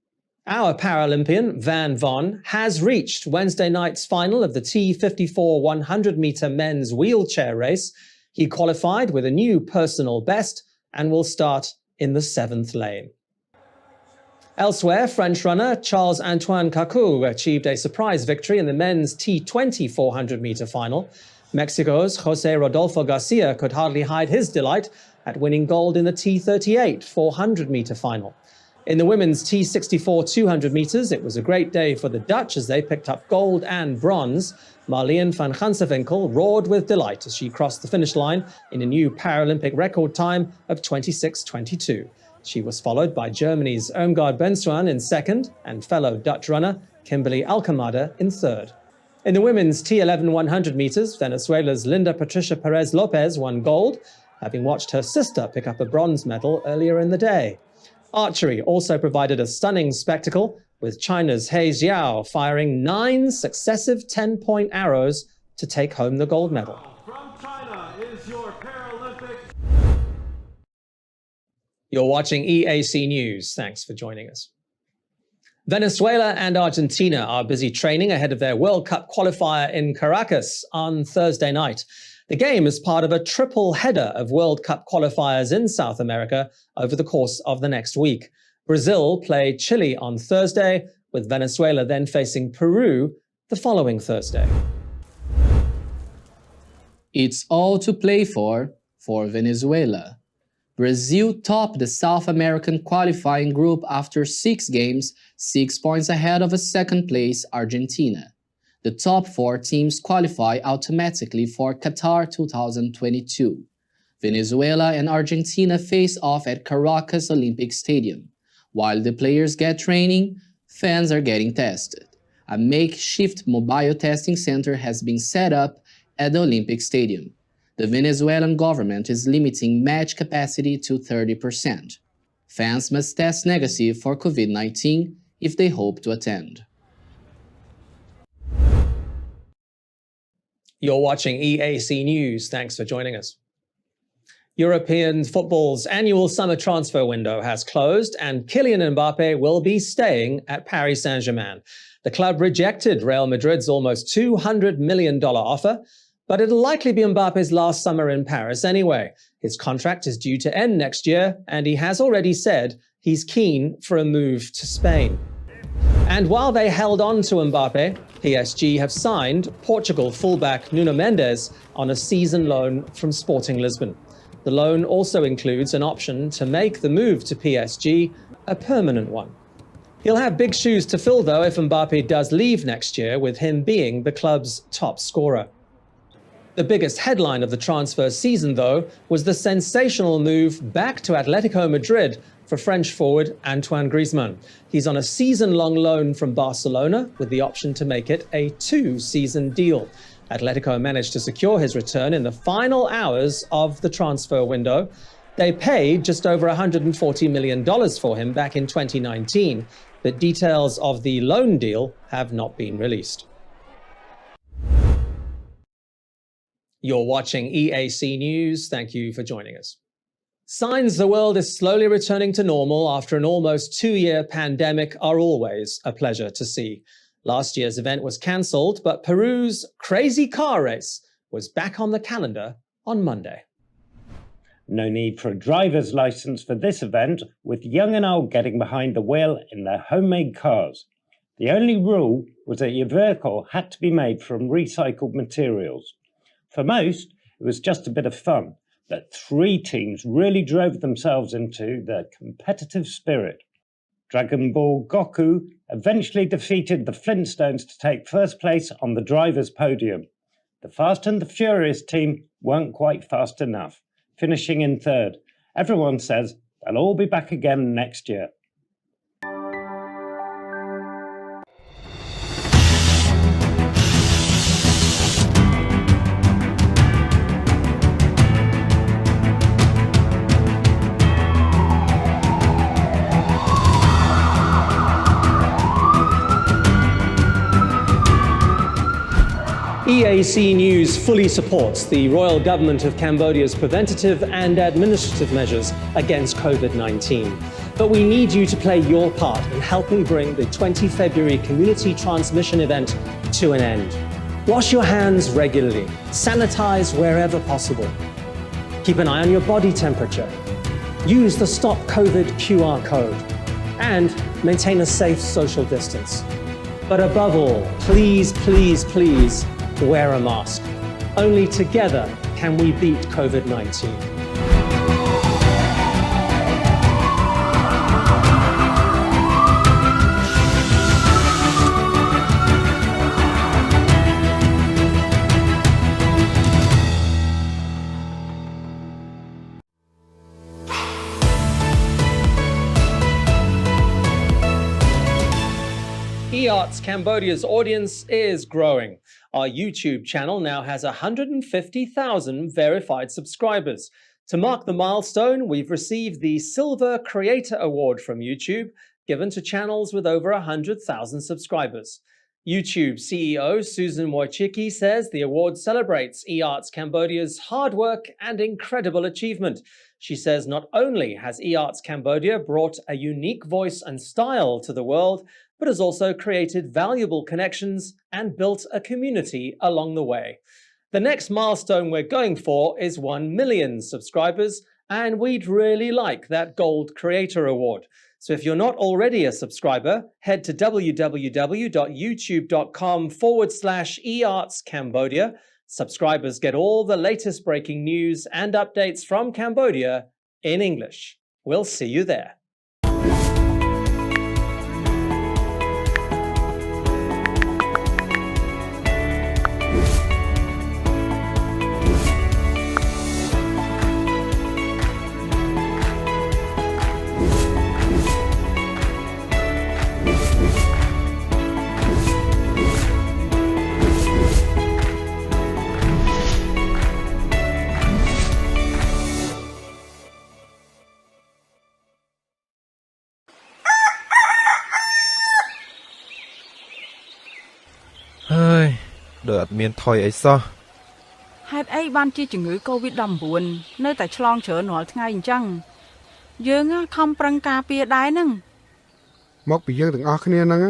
Our Paralympian, Van Von, has reached Wednesday night's final of the T54 100-meter men's wheelchair race. He qualified with a new personal best and will start in the 7th lane. Elsewhere, French runner Charles-Antoine Kaku achieved a surprise victory in the men's T20 400-meter final. Mexico's José Rodolfo Garcia could hardly hide his delight at winning gold in the T38 400-meter final. In the women's T64 200 meters, it was a great day for the Dutch as they picked up gold and bronze. Marleen van Gansevinkel roared with delight as she crossed the finish line in a new Paralympic record time of 26:22. She was followed by Germany's Irmgard Bensuan in second and fellow Dutch runner Kimberly Alcamada in third. In the women's T11 100 meters, Venezuela's Linda Patricia Perez Lopez won gold, having watched her sister pick up a bronze medal earlier in the day. Archery also provided a stunning spectacle, with China's He Jiao firing 9 successive 10-point arrows to take home the gold medal. From China is your Paralympic. You're watching EAC News. Thanks for joining us. Venezuela and Argentina are busy training ahead of their World Cup qualifier in Caracas on Thursday night. The game is part of a triple header of World Cup qualifiers in South America over the course of the next week. Brazil play Chile on Thursday, with Venezuela then facing Peru the following Thursday. It's all to play for Venezuela. Brazil topped the South American qualifying group after 6 games, 6 points ahead of a second-place Argentina. The top 4 teams qualify automatically for Qatar 2022. Venezuela and Argentina face off at Caracas Olympic Stadium. While the players get training, fans are getting tested. A makeshift mobile testing center has been set up at the Olympic Stadium. The Venezuelan government is limiting match capacity to 30%. Fans must test negative for COVID-19 if they hope to attend. You're watching EAC News. Thanks for joining us. European football's annual summer transfer window has closed, and Kylian Mbappe will be staying at Paris Saint-Germain. The club rejected Real Madrid's almost $200 million offer, but it'll likely be Mbappe's last summer in Paris anyway. His contract is due to end next year, and he has already said he's keen for a move to Spain. And while they held on to Mbappe, PSG have signed Portugal fullback Nuno Mendes on a season loan from Sporting Lisbon. The loan also includes an option to make the move to PSG a permanent one. He'll have big shoes to fill, though, if Mbappe does leave next year, with him being the club's top scorer. The biggest headline of the transfer season, though, was the sensational move back to Atletico Madrid for French forward Antoine Griezmann. He's on a season-long loan from Barcelona with the option to make it a 2-season deal. Atletico managed to secure his return in the final hours of the transfer window. They paid just over $140 million for him back in 2019, but details of the loan deal have not been released. You're watching EAC News. Thank you for joining us. Signs the world is slowly returning to normal after an almost 2-year pandemic are always a pleasure to see. Last year's event was cancelled, but Peru's crazy car race was back on the calendar on Monday. No need for a driver's license for this event, with young and old getting behind the wheel in their homemade cars. The only rule was that your vehicle had to be made from recycled materials. For most, it was just a bit of fun, but 3 teams really drove themselves into the competitive spirit. Dragon Ball Goku eventually defeated the Flintstones to take first place on the driver's podium. The Fast and the Furious team weren't quite fast enough, finishing in 3rd. Everyone says they'll all be back again next year. EAC News fully supports the Royal Government of Cambodia's preventative and administrative measures against COVID-19. But we need you to play your part in helping bring the 20 February community transmission event to an end. Wash your hands regularly, sanitize wherever possible. Keep an eye on your body temperature. Use the Stop COVID QR code and maintain a safe social distance. But above all, please, please, please, wear a mask. Only together can we beat COVID-19. eArts Cambodia's audience is growing. Our YouTube channel now has 150,000 verified subscribers. To mark the milestone, we've received the Silver Creator Award from YouTube, given to channels with over 100,000 subscribers. YouTube CEO Susan Wojcicki says the award celebrates eArts Cambodia's hard work and incredible achievement. She says not only has eArts Cambodia brought a unique voice and style to the world, but has also created valuable connections and built a community along the way. The next milestone we're going for is 1 million subscribers, and we'd really like that Gold Creator Award. So if you're not already a subscriber, head to www.youtube.com/eArtsCambodia. Subscribers get all the latest breaking news and updates from Cambodia in English. We'll see you there. Hơi, đợi miền thoi ấy sao? ហេតុអីបានជាជំងឺ COVID-19 នៅតែឆ្លងច្រើនរាល់ថ្ងៃអញ្ចឹងយើងខំប្រឹងការពារដែរហ្នឹងមកពីយើងទាំងអស់គ្នាហ្នឹង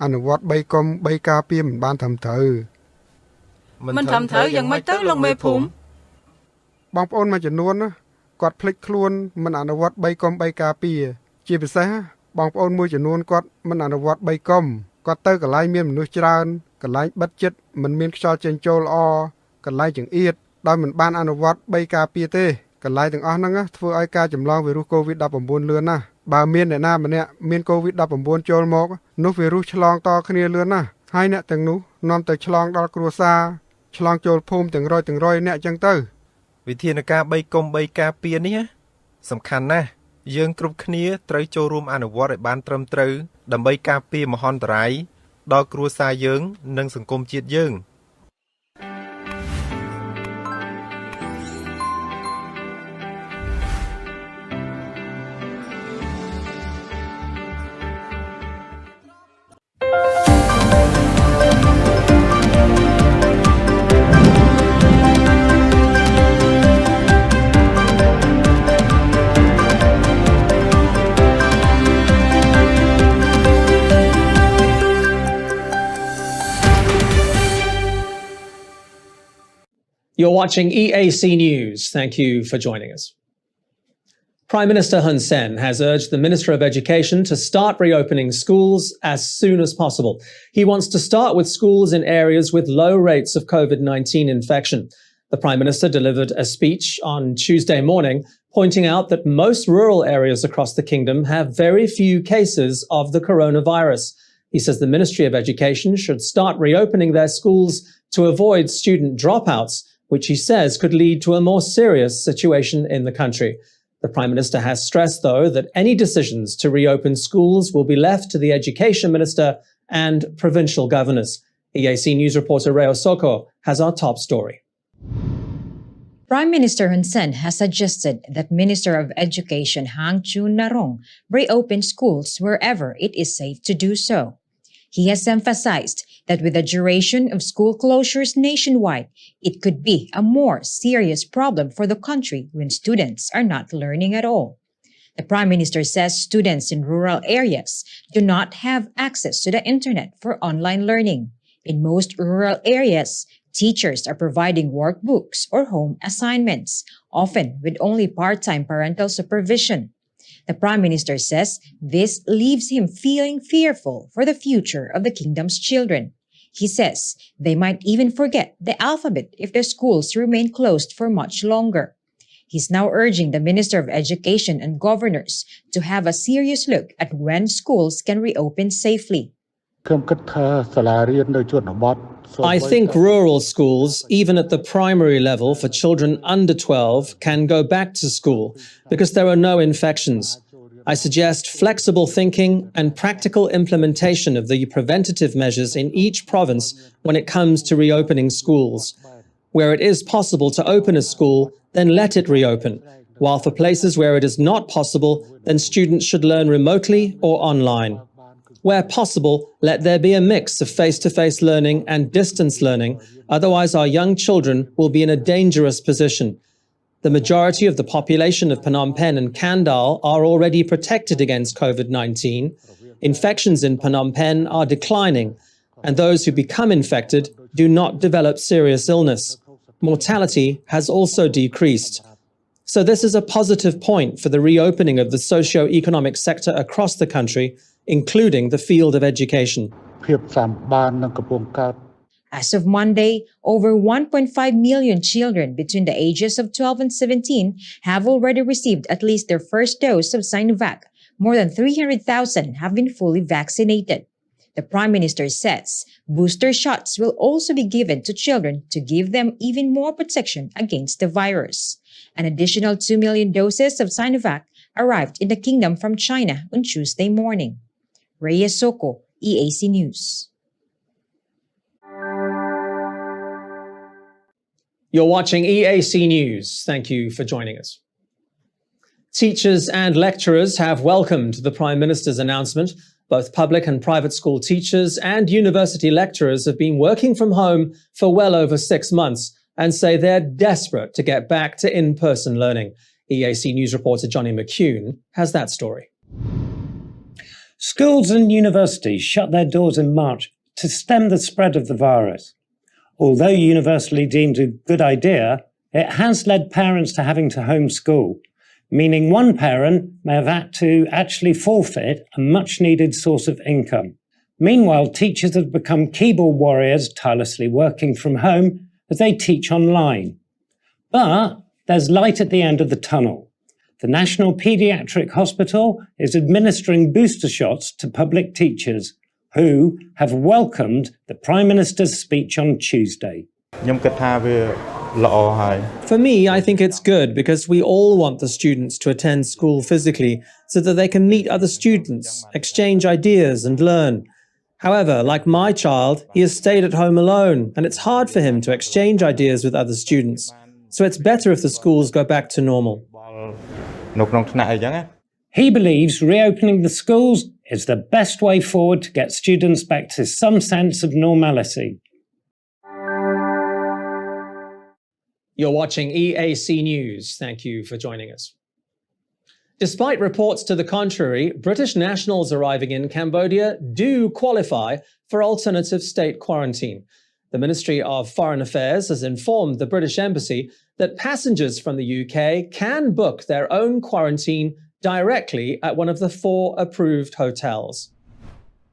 អនុវត្ត3កុំ3ការពារមិនបានត្រឹមត្រូវមិនត្រឹមត្រូវយ៉ាងម៉េចទៅលោកមេភូមិបងប្អូនមួយចំនួនគាត់ភ្លេចខ្លួនមិនអនុវត្ត3កុំ3ការពារជាពិសេសបងប្អូនមួយចំនួនគាត់មិនអនុវត្ត3កុំគាត់ទៅកន្លែងមានមនុស្សច្រើនកន្លែងបិទជិតមិនមានខ្យល់ចេញចូលល្អកន្លែងចង្អៀតដោយមិនបានអនុវត្ត3ការពារទេកន្លែងទាំងអស់ហ្នឹងធ្វើឲ្យការចម្លងវីរុស COVID-19 លឿនណាស់បើមានអ្នកណាម្នាក់មាន COVID-19 ចូលមកនោះវីរុសឆ្លងតគ្នាលឿនណាស់ហើយអ្នកទាំងនោះនាំទៅឆ្លងដល់គ្រួសារឆ្លងចូលភូមិទាំងរយអ្នកអញ្ចឹងទៅវិធានការ3កុំ3ការពារនេះសំខាន់ណាស់យើងគ្រប់គ្នាត្រូវចូលរួមអនុវត្តឲ្យបានត្រឹមត្រូវដើម្បីការពារមហន្តរាយដល់គ្រួសារយើងនិងសង្គមជាតិយើង You're watching EAC News. Thank you for joining us. Prime Minister Hun Sen has urged the Minister of Education to start reopening schools as soon as possible. He wants to start with schools in areas with low rates of COVID-19 infection. The Prime Minister delivered a speech on Tuesday morning, pointing out that most rural areas across the kingdom have very few cases of the coronavirus. He says the Ministry of Education should start reopening their schools to avoid student dropouts, which he says could lead to a more serious situation in the country. The Prime Minister has stressed, though, that any decisions to reopen schools will be left to the Education Minister and provincial governors. EAC News reporter Reo Soko has our top story. Prime Minister Hun Sen has suggested that Minister of Education Hang Choon-narong reopen schools wherever it is safe to do so. He has emphasized that with the duration of school closures nationwide, it could be a more serious problem for the country when students are not learning at all. The Prime Minister says students in rural areas do not have access to the internet for online learning. In most rural areas, teachers are providing workbooks or home assignments, often with only part-time parental supervision. The Prime Minister says this leaves him feeling fearful for the future of the kingdom's children. He says they might even forget the alphabet if their schools remain closed for much longer. He's now urging the Minister of Education and governors to have a serious look at when schools can reopen safely. I think rural schools, even at the primary level for children under 12, can go back to school because there are no infections. I suggest flexible thinking and practical implementation of the preventative measures in each province when it comes to reopening schools. Where it is possible to open a school, then let it reopen, while for places where it is not possible, then students should learn remotely or online. Where possible, let there be a mix of face-to-face learning and distance learning, otherwise our young children will be in a dangerous position. The majority of the population of Phnom Penh and Kandal are already protected against COVID-19. Infections in Phnom Penh are declining, and those who become infected do not develop serious illness. Mortality has also decreased. So this is a positive point for the reopening of the socio-economic sector across the country, including the field of education. As of Monday, over 1.5 million children between the ages of 12 and 17 have already received at least their first dose of Sinovac. More than 300,000 have been fully vaccinated. The Prime Minister says booster shots will also be given to children to give them even more protection against the virus. An additional 2 million doses of Sinovac arrived in the kingdom from China on Tuesday morning. Reyes Soko, EAC News. You're watching EAC News. Thank you for joining us. Teachers and lecturers have welcomed the Prime Minister's announcement. Both public and private school teachers and university lecturers have been working from home for well over 6 months and say they're desperate to get back to in-person learning. EAC News reporter Johnny McCune has that story. Schools and universities shut their doors in March to stem the spread of the virus. Although universally deemed a good idea, it has led parents to having to homeschool, meaning one parent may have had to actually forfeit a much-needed source of income. Meanwhile, teachers have become keyboard warriors, tirelessly working from home as they teach online. But there's light at the end of the tunnel. The National Paediatric Hospital is administering booster shots to public teachers who have welcomed the Prime Minister's speech on Tuesday. For me, I think it's good because we all want the students to attend school physically so that they can meet other students, exchange ideas and learn. However, like my child, he has stayed at home alone and it's hard for him to exchange ideas with other students. So it's better if the schools go back to normal. He believes reopening the schools is the best way forward to get students back to some sense of normality. You're watching EAC News. Thank you for joining us. Despite reports to the contrary, British nationals arriving in Cambodia do qualify for alternative state quarantine. The Ministry of Foreign Affairs has informed the British Embassy that passengers from the UK can book their own quarantine directly at one of the 4 approved hotels.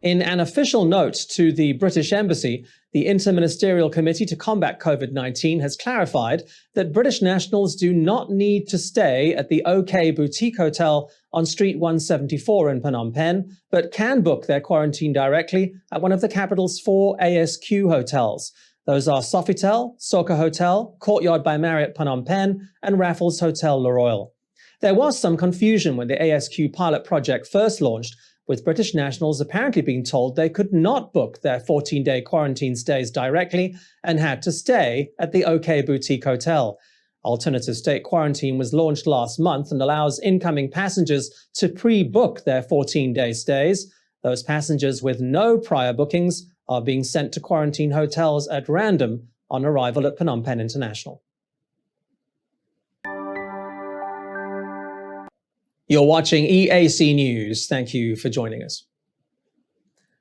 In an official note to the British Embassy, the Interministerial Committee to Combat COVID-19 has clarified that British nationals do not need to stay at the OK Boutique Hotel on Street 174 in Phnom Penh, but can book their quarantine directly at one of the capital's 4 ASQ hotels. Those are Sofitel, Soka Hotel, Courtyard by Marriott Phnom Penh, and Raffles Hotel Le Royal. There was some confusion when the ASQ pilot project first launched, with British nationals apparently being told they could not book their 14-day quarantine stays directly and had to stay at the OK Boutique Hotel. Alternative state quarantine was launched last month and allows incoming passengers to pre-book their 14-day stays. Those passengers with no prior bookings are being sent to quarantine hotels at random on arrival at Phnom Penh International. You're watching EAC News. Thank you for joining us.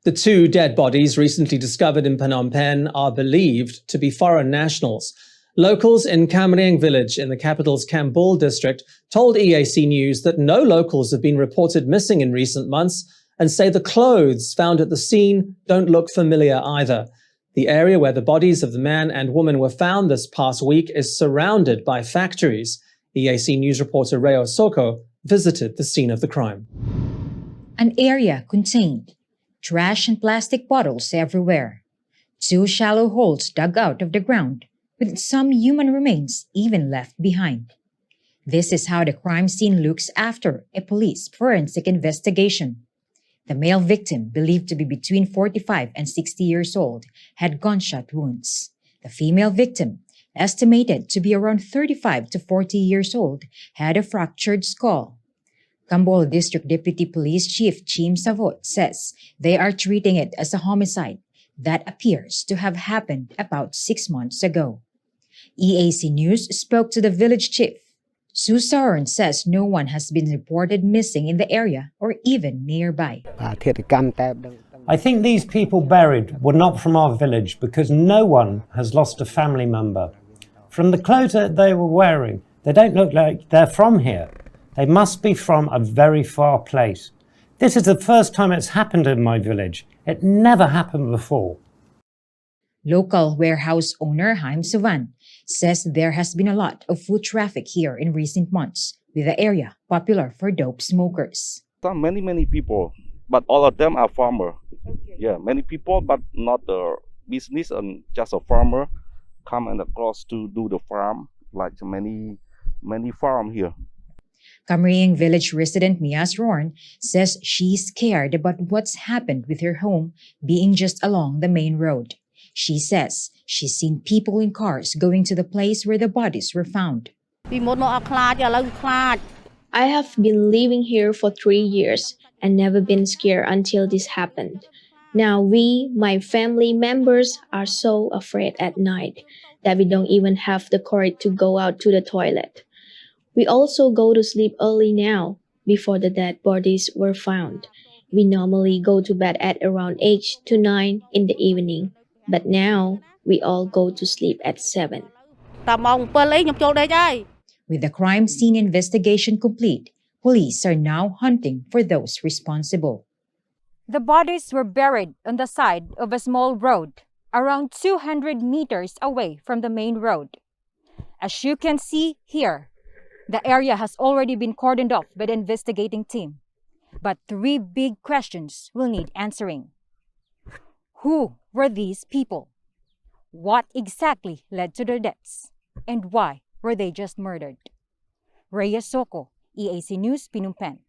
The 2 dead bodies recently discovered in Phnom Penh are believed to be foreign nationals. Locals in Cam Ranh village in the capital's Kambul district told EAC News that no locals have been reported missing in recent months and say the clothes found at the scene don't look familiar either. The area where the bodies of the man and woman were found this past week is surrounded by factories. EAC News reporter Reo Soko visited the scene of the crime. An area contained trash and plastic bottles everywhere, 2 shallow holes dug out of the ground, with some human remains even left behind. This is how the crime scene looks after a police forensic investigation. The male victim, believed to be between 45 and 60 years old, had gunshot wounds. The female victim, estimated to be around 35 to 40 years old, had a fractured skull. Kambul District Deputy Police Chief Chim Savot says they are treating it as a homicide that appears to have happened about 6 months ago. EAC News spoke to the village chief. Su Saran says no one has been reported missing in the area or even nearby. I think these people buried were not from our village because no one has lost a family member. From the clothes that they were wearing, they don't look like they're from here. They must be from a very far place. This is the first time it's happened in my village. It never happened before. Local warehouse owner Haim Suvan says there has been a lot of foot traffic here in recent months, with the area popular for dope smokers. Many people, but all of them are farmer. Yeah, many people, but not the business and just a farmer come and across to do the farm, like many farm here. Cam Ranh village resident Mias Rorn says she's scared about what's happened with her home being just along the main road. She says she's seen people in cars going to the place where the bodies were found. I have been living here for 3 years and never been scared until this happened. Now we, my family members, are so afraid at night that we don't even have the courage to go out to the toilet. We also go to sleep early now, before the dead bodies were found. We normally go to bed at around 8 to 9 in the evening, but now we all go to sleep at 7. With the crime scene investigation complete, police are now hunting for those responsible. The bodies were buried on the side of a small road, around 200 meters away from the main road. As you can see here, the area has already been cordoned off by the investigating team. But 3 big questions will need answering. Who were these people? What exactly led to their deaths? And why were they just murdered? Rhea Soko, EAC News, Phnom Penh.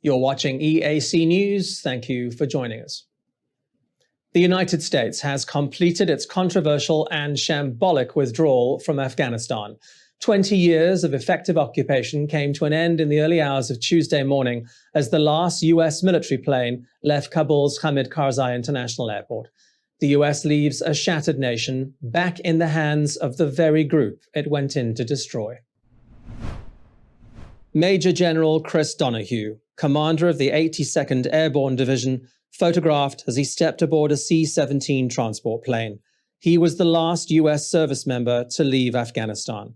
You're watching EAC News. Thank you for joining us. The United States has completed its controversial and shambolic withdrawal from Afghanistan. 20 years of effective occupation came to an end in the early hours of Tuesday morning as the last U.S. military plane left Kabul's Hamid Karzai International Airport. The U.S. leaves a shattered nation back in the hands of the very group it went in to destroy. Major General Chris Donahue, commander of the 82nd Airborne Division, photographed as he stepped aboard a C-17 transport plane. He was the last US service member to leave Afghanistan.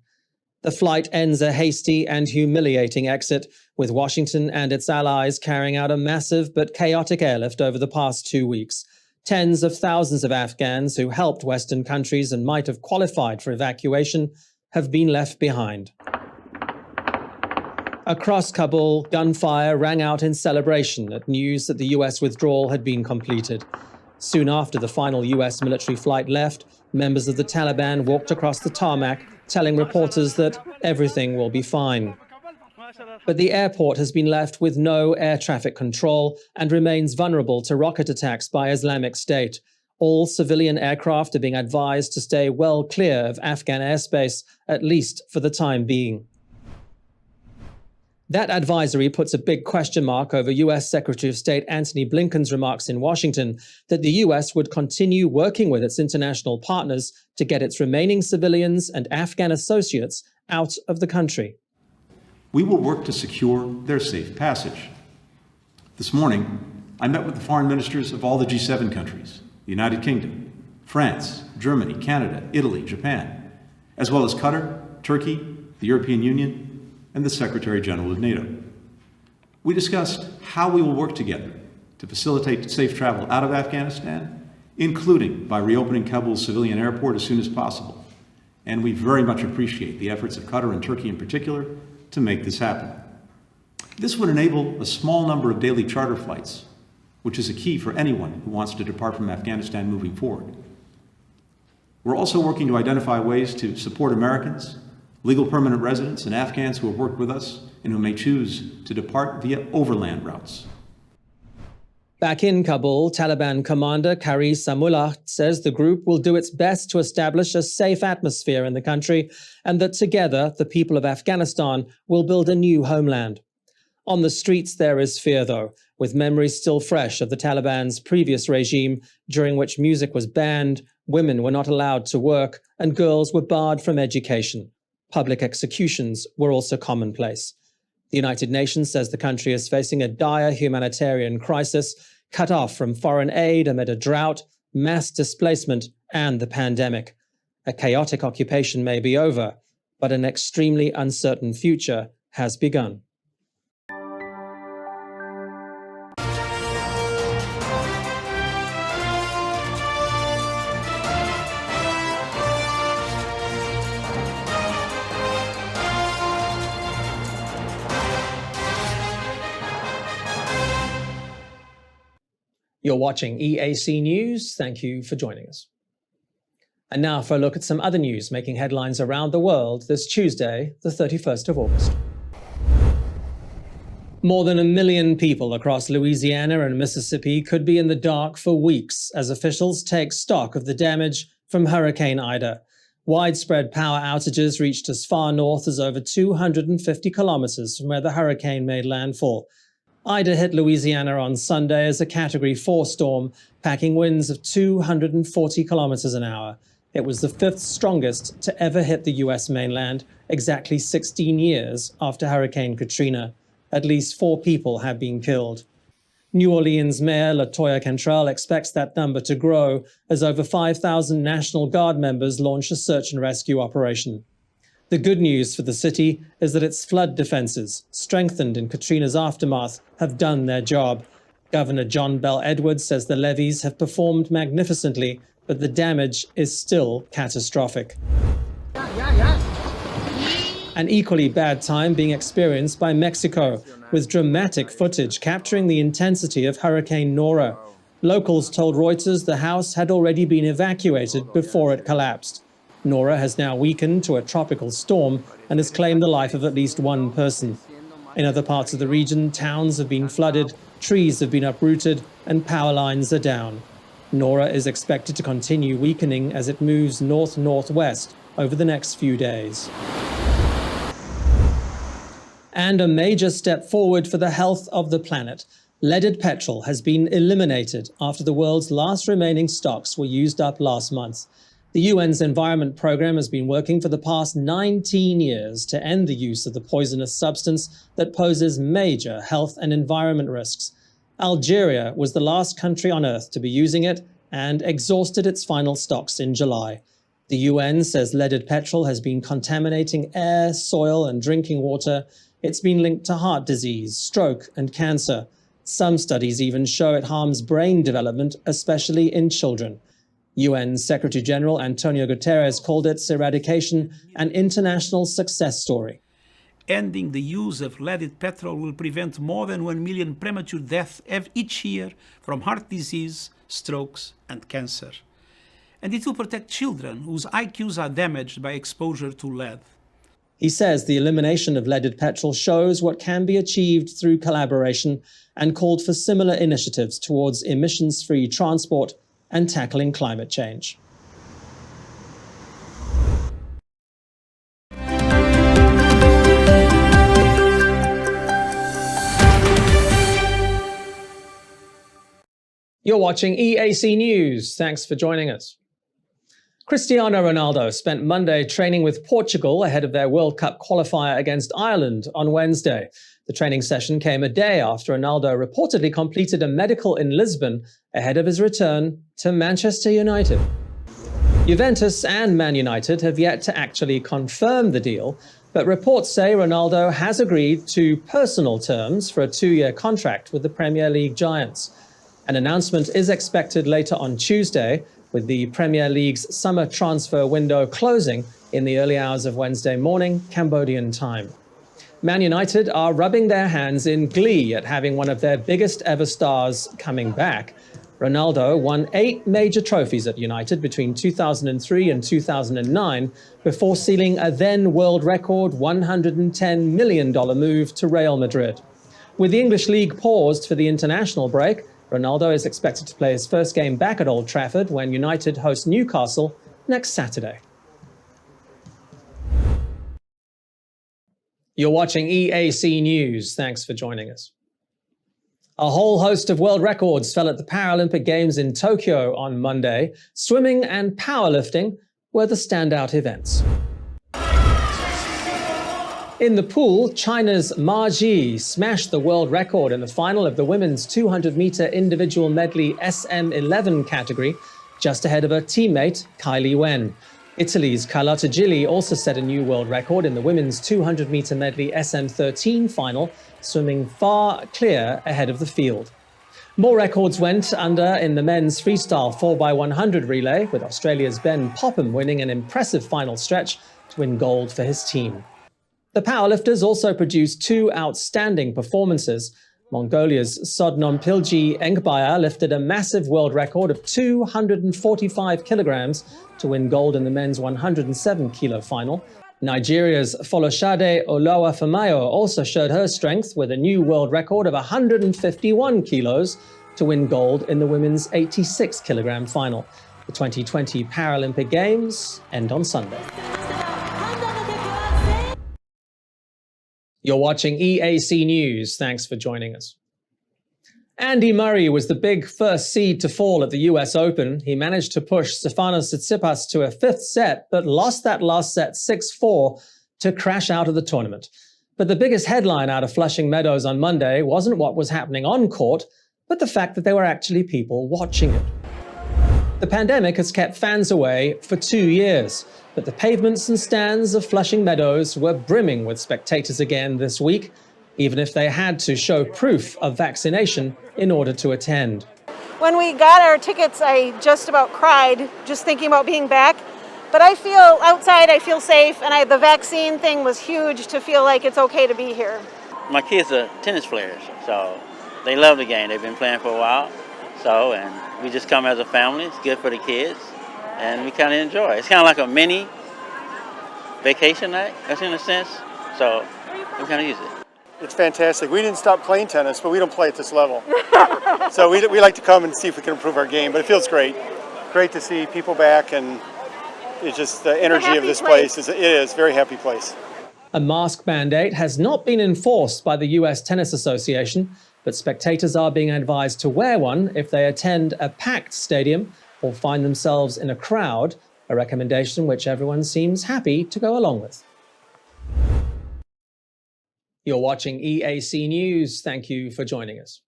The flight ends a hasty and humiliating exit, with Washington and its allies carrying out a massive but chaotic airlift over the past 2 weeks. Tens of thousands of Afghans who helped Western countries and might have qualified for evacuation have been left behind. Across Kabul, gunfire rang out in celebration at news that the US withdrawal had been completed. Soon after the final US military flight left, members of the Taliban walked across the tarmac, telling reporters that everything will be fine. But the airport has been left with no air traffic control and remains vulnerable to rocket attacks by Islamic State. All civilian aircraft are being advised to stay well clear of Afghan airspace, at least for the time being. That advisory puts a big question mark over US Secretary of State Antony Blinken's remarks in Washington that the US would continue working with its international partners to get its remaining civilians and Afghan associates out of the country. We will work to secure their safe passage. This morning, I met with the foreign ministers of all the G7 countries, the United Kingdom, France, Germany, Canada, Italy, Japan, as well as Qatar, Turkey, the European Union, and the Secretary General of NATO. We discussed how we will work together to facilitate safe travel out of Afghanistan, including by reopening Kabul's civilian airport as soon as possible. And we very much appreciate the efforts of Qatar and Turkey in particular to make this happen. This would enable a small number of daily charter flights, which is a key for anyone who wants to depart from Afghanistan moving forward. We're also working to identify ways to support Americans, legal permanent residents, and Afghans who have worked with us and who may choose to depart via overland routes. Back in Kabul, Taliban commander Qari Samullah says the group will do its best to establish a safe atmosphere in the country and that together the people of Afghanistan will build a new homeland. On the streets there is fear, though, with memories still fresh of the Taliban's previous regime, during which music was banned, women were not allowed to work, and girls were barred from education. Public executions were also commonplace. The United Nations says the country is facing a dire humanitarian crisis, cut off from foreign aid amid a drought, mass displacement, and the pandemic. A chaotic occupation may be over, but an extremely uncertain future has begun. You're watching EAC News. Thank you for joining us. And now for a look at some other news making headlines around the world this Tuesday, the 31st of August. More than 1 million people across Louisiana and Mississippi could be in the dark for weeks as officials take stock of the damage from Hurricane Ida. Widespread power outages reached as far north as over 250 kilometers from where the hurricane made landfall. Ida hit Louisiana on Sunday as a Category 4 storm, packing winds of 240 kilometers an hour. It was the 5th strongest to ever hit the U.S. mainland, exactly 16 years after Hurricane Katrina. At least 4 people have been killed. New Orleans Mayor LaToya Cantrell expects that number to grow as over 5,000 National Guard members launch a search and rescue operation. The good news for the city is that its flood defenses, strengthened in Katrina's aftermath, have done their job. Governor John Bell Edwards says the levees have performed magnificently, but the damage is still catastrophic. An equally bad time being experienced by Mexico, with dramatic footage capturing the intensity of Hurricane Nora. Locals told Reuters the house had already been evacuated before it collapsed. Nora has now weakened to a tropical storm and has claimed the life of at least 1 person. In other parts of the region, towns have been flooded, trees have been uprooted, and power lines are down. Nora is expected to continue weakening as it moves north-northwest over the next few days. And a major step forward for the health of the planet. Leaded petrol has been eliminated after the world's last remaining stocks were used up last month. The UN's Environment Programme has been working for the past 19 years to end the use of the poisonous substance that poses major health and environment risks. Algeria was the last country on earth to be using it and exhausted its final stocks in July. The UN says leaded petrol has been contaminating air, soil, and drinking water. It's been linked to heart disease, stroke, and cancer. Some studies even show it harms brain development, especially in children. UN Secretary General Antonio Guterres called its eradication an international success story. Ending the use of leaded petrol will prevent more than 1 million premature deaths each year from heart disease, strokes, and cancer. And it will protect children whose IQs are damaged by exposure to lead. He says the elimination of leaded petrol shows what can be achieved through collaboration and called for similar initiatives towards emissions-free transport and tackling climate change. You're watching EAC News. Thanks for joining us. Cristiano Ronaldo spent Monday training with Portugal ahead of their World Cup qualifier against Ireland on Wednesday. The training session came a day after Ronaldo reportedly completed a medical in Lisbon ahead of his return to Manchester United. Juventus and Man United have yet to actually confirm the deal, but reports say Ronaldo has agreed to personal terms for a 2-year contract with the Premier League giants. An announcement is expected later on Tuesday, with the Premier League's summer transfer window closing in the early hours of Wednesday morning, Cambodian time. Man United are rubbing their hands in glee at having one of their biggest ever stars coming back. Ronaldo won 8 major trophies at United between 2003 and 2009 before sealing a then world record $110 million move to Real Madrid. With the English League paused for the international break, Ronaldo is expected to play his first game back at Old Trafford when United host Newcastle next Saturday. You're watching EAC News. Thanks for joining us. A whole host of world records fell at the Paralympic Games in Tokyo on Monday. Swimming and powerlifting were the standout events. In the pool, China's Ma Ji smashed the world record in the final of the women's 200-meter individual medley SM11 category, just ahead of her teammate Kylie Wen. Italy's Carlotta Gilli also set a new world record in the women's 200-meter medley SM13 final, swimming far clear ahead of the field. More records went under in the men's freestyle 4x100 relay, with Australia's Ben Popham winning an impressive final stretch to win gold for his team. The powerlifters also produced 2 outstanding performances. Mongolia's Sodnompilji Engbaya lifted a massive world record of 245 kilograms to win gold in the men's 107-kilo final. Nigeria's Folashade Olawafemayo also showed her strength with a new world record of 151 kilos to win gold in the women's 86-kilogram final. The 2020 Paralympic Games end on Sunday. You're watching EAC News. Thanks for joining us. Andy Murray was the big first seed to fall at the US Open. He managed to push Stefanos Tsitsipas to a 5th set, but lost that last set 6-4 to crash out of the tournament. But the biggest headline out of Flushing Meadows on Monday wasn't what was happening on court, but the fact that there were actually people watching it. The pandemic has kept fans away for 2 years, but the pavements and stands of Flushing Meadows were brimming with spectators again this week, even if they had to show proof of vaccination in order to attend. When we got our tickets, I just about cried just thinking about being back. But I feel outside, I feel safe, and the vaccine thing was huge to feel like it's okay to be here. My kids are tennis players, so they love the game. They've been playing for a while, and we just come as a family. It's good for the kids, and we kind of enjoy it. It's kind of like a mini vacation night, in a sense, so we kind of use it. It's fantastic. We didn't stop playing tennis, but we don't play at this level. So we like to come and see if we can improve our game, but it feels great. Great to see people back, and it's just the energy of this place. It is a very happy place. A mask mandate has not been enforced by the US Tennis Association, but spectators are being advised to wear one if they attend a packed stadium or find themselves in a crowd, a recommendation which everyone seems happy to go along with. You're watching EAC News. Thank you for joining us.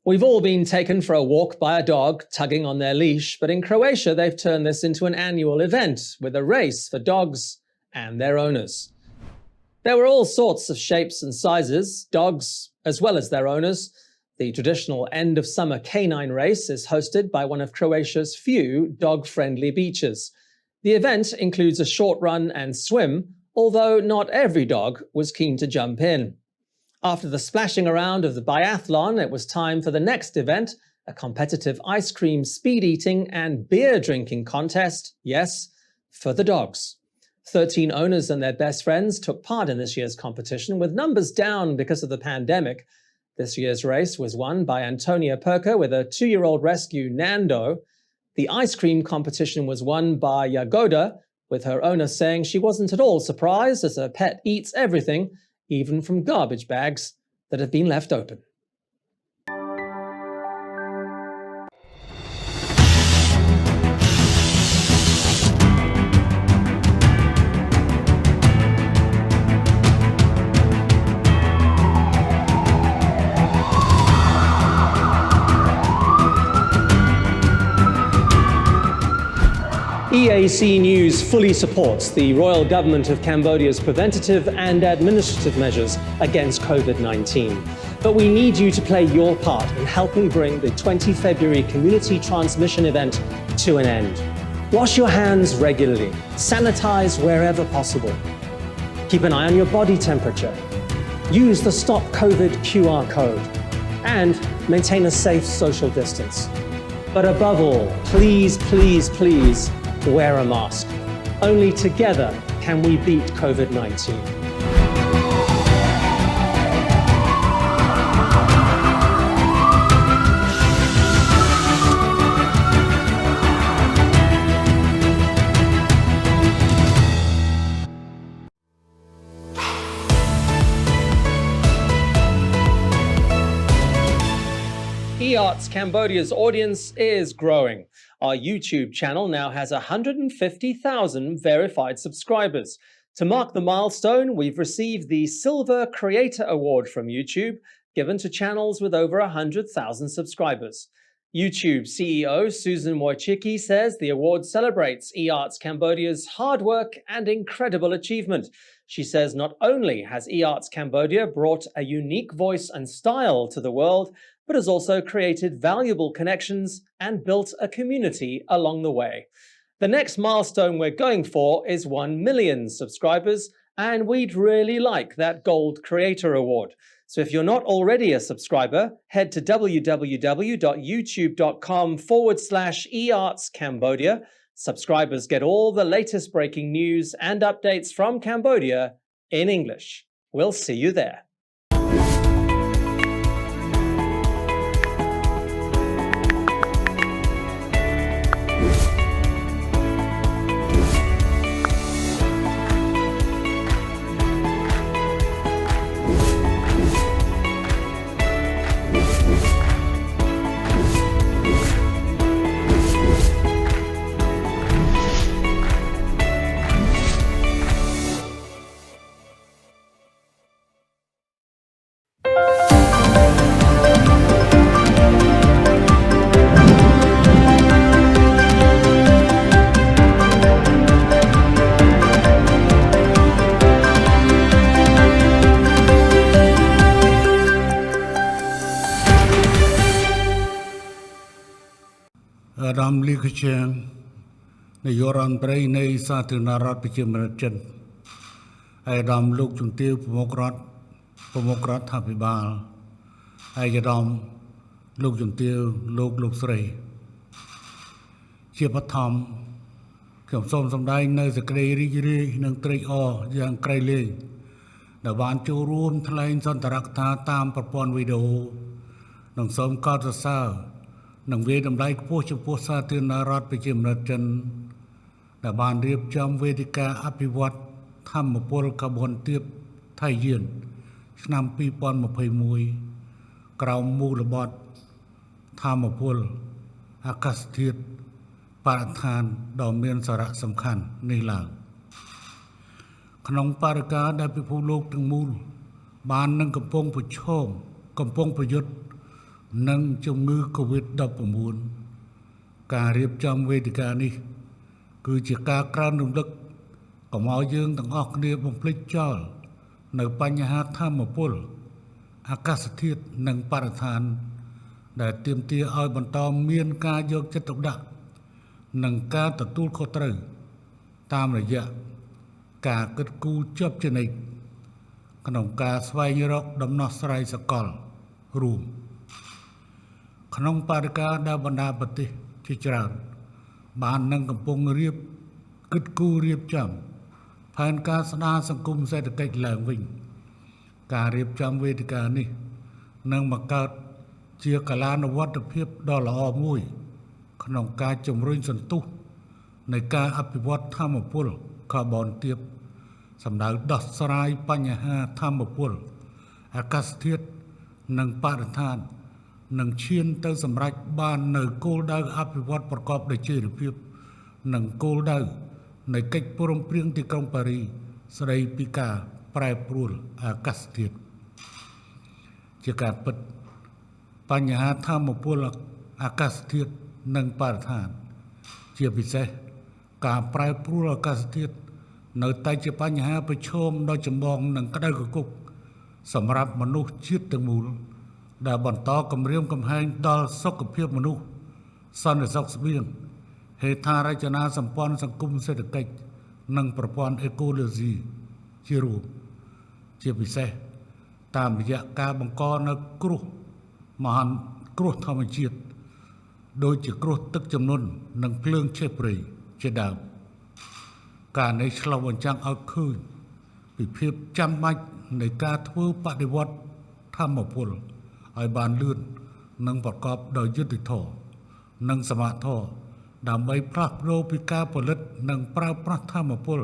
We've all been taken for a walk by a dog tugging on their leash, but in Croatia they've turned this into an annual event with a race for dogs and their owners. There were all sorts of shapes and sizes, dogs as well as their owners. The traditional end-of-summer canine race is hosted by one of Croatia's few dog-friendly beaches. The event includes a short run and swim, although not every dog was keen to jump in. After the splashing around of the biathlon, it was time for the next event, a competitive ice cream speed eating and beer drinking contest, yes, for the dogs. 13 owners and their best friends took part in this year's competition, with numbers down because of the pandemic. This year's race was won by Antonia Perker with a 2-year-old rescue, Nando. The ice cream competition was won by Jagoda, with her owner saying she wasn't at all surprised as her pet eats everything, even from garbage bags that have been left open. EAC News fully supports the Royal Government of Cambodia's preventative and administrative measures against COVID-19. But we need you to play your part in helping bring the 20 February community transmission event to an end. Wash your hands regularly, sanitize wherever possible. Keep an eye on your body temperature. Use the Stop COVID QR code and maintain a safe social distance. But above all, please, please, please, wear a mask. Only together can we beat COVID-19. eArts Cambodia's audience is growing. Our YouTube channel now has 150,000 verified subscribers. To mark the milestone, we've received the Silver Creator Award from YouTube, given to channels with over 100,000 subscribers. YouTube CEO Susan Wojcicki says the award celebrates eArts Cambodia's hard work and incredible achievement. She says not only has eArts Cambodia brought a unique voice and style to the world, but has also created valuable connections and built a community along the way. The next milestone we're going for is 1 million subscribers, and we'd really like that Gold Creator Award. So if you're not already a subscriber, head to www.youtube.com/eArts Cambodia. Subscribers get all the latest breaking news and updates from Cambodia in English. We'll see you there. Ram Likchen, the Yoran Bray, Nay Saturn Rat became a chen. I ram look to Tiu Pomokrat Happy Bal. I get look to Tiu, look three. Chip a Tom, come some dying nurse a cray riggy, no three or young cray. The one two room lines on the Rakta Tam upon widow. No some cards a sow. នឹងវាតម្លៃខ្ពស់ចំពោះសាធារណរដ្ឋប្រជាមានិតចិនដែលបានរៀបចំវេទិកាអភិវឌ្ឍធម្មពលកាបូនទាបថៃយានឆ្នាំ2021ក្រោមមូលបត្រធម្មពលអាកាសធាតុបរិស្ថានដ៏មានសារៈសំខាន់នេះឡើងក្នុងបរិការដែលពិភពលោកទាំងមូលបាននឹងកំពុងប្រយុទ្ធ និងជំងឺ COVID-19 ការរៀបចំវេទិកានេះគឺជាការក្រើនរំលឹកកុំឲ្យយើងទាំងអស់គ្នាបំភ្លេចចោលនៅបញ្ហាធម្មពលអាកាសធាតុនិងបរិស្ថានដែលទាមទារឲ្យបន្តមានការយកចិត្តទុកដាក់និងការទទួលខុសត្រូវតាមរយៈការគិតគូរជាប់ជានិច្ចក្នុងការស្វែងរកដំណោះស្រាយសកលរួមក្នុងបរិការដែលបណ្ដាប្រទេសជាច្រើនបាននឹងកំពុងគិតគូររៀបចំផែនការស្ដារសង្គមសេដ្ឋកិច្ចឡើងវិញការរៀបចំវេទិកានេះនឹងបង្កើតជាកាលានុវត្តភាពដ៏ល្អមួយក្នុងការជំរុញសន្ទុះនៃការអភិវឌ្ឍធម្មពលកាបូនទាបសម្ដៅដោះស្រាយបញ្ហាធម្មពលអាកាសធាតុនិងបរិស្ថាននឹងឈានទៅសម្រេចបាននៅគោលដៅអភិវឌ្ឍប្រកបដោយចីរភាពនិងគោលដៅនៃកិច្ចព្រមព្រៀងទីក្រុងប៉ារីស្តីពីការប្រែប្រួលអាកាសធាតុជាការពិតបញ្ហាធម្មពលអាកាសធាតុនិងបរិស្ថានជាពិសេសការប្រែប្រួលអាកាសធាតុនៅតែជាបញ្ហាប្រឈមដ៏ចម្បងនិងក្តៅគគុកសម្រាប់មនុស្សជាតិទាំងមូលដែលបន្តគំរាមកំហែងដល់សុខភាពមនុស្សសន្តិសុខស្បៀងហេដ្ឋារចនាសម្ព័ន្ធសង្គមសេដ្ឋកិច្ចនិងប្រព័ន្ធអេកូឡូស៊ីជារួមជាពិសេសតាមរយៈការបង្កនូវគ្រោះធម្មជាតិដូចជាគ្រោះទឹកជំនន់និងភ្លើងឆេះព្រៃជាដើមការនេះឆ្លុះបញ្ចាំងឲ្យឃើញពីភាពចាំបាច់នៃការធ្វើបដិវត្តធម្មពលឲ្យបានលឿននិងប្រកបដោយយុត្តិធម៌និងសមធម៌ដើម្បីផ្លាស់ប្ដូរពីការផលិតនិងប្រើប្រាស់ធម្មពល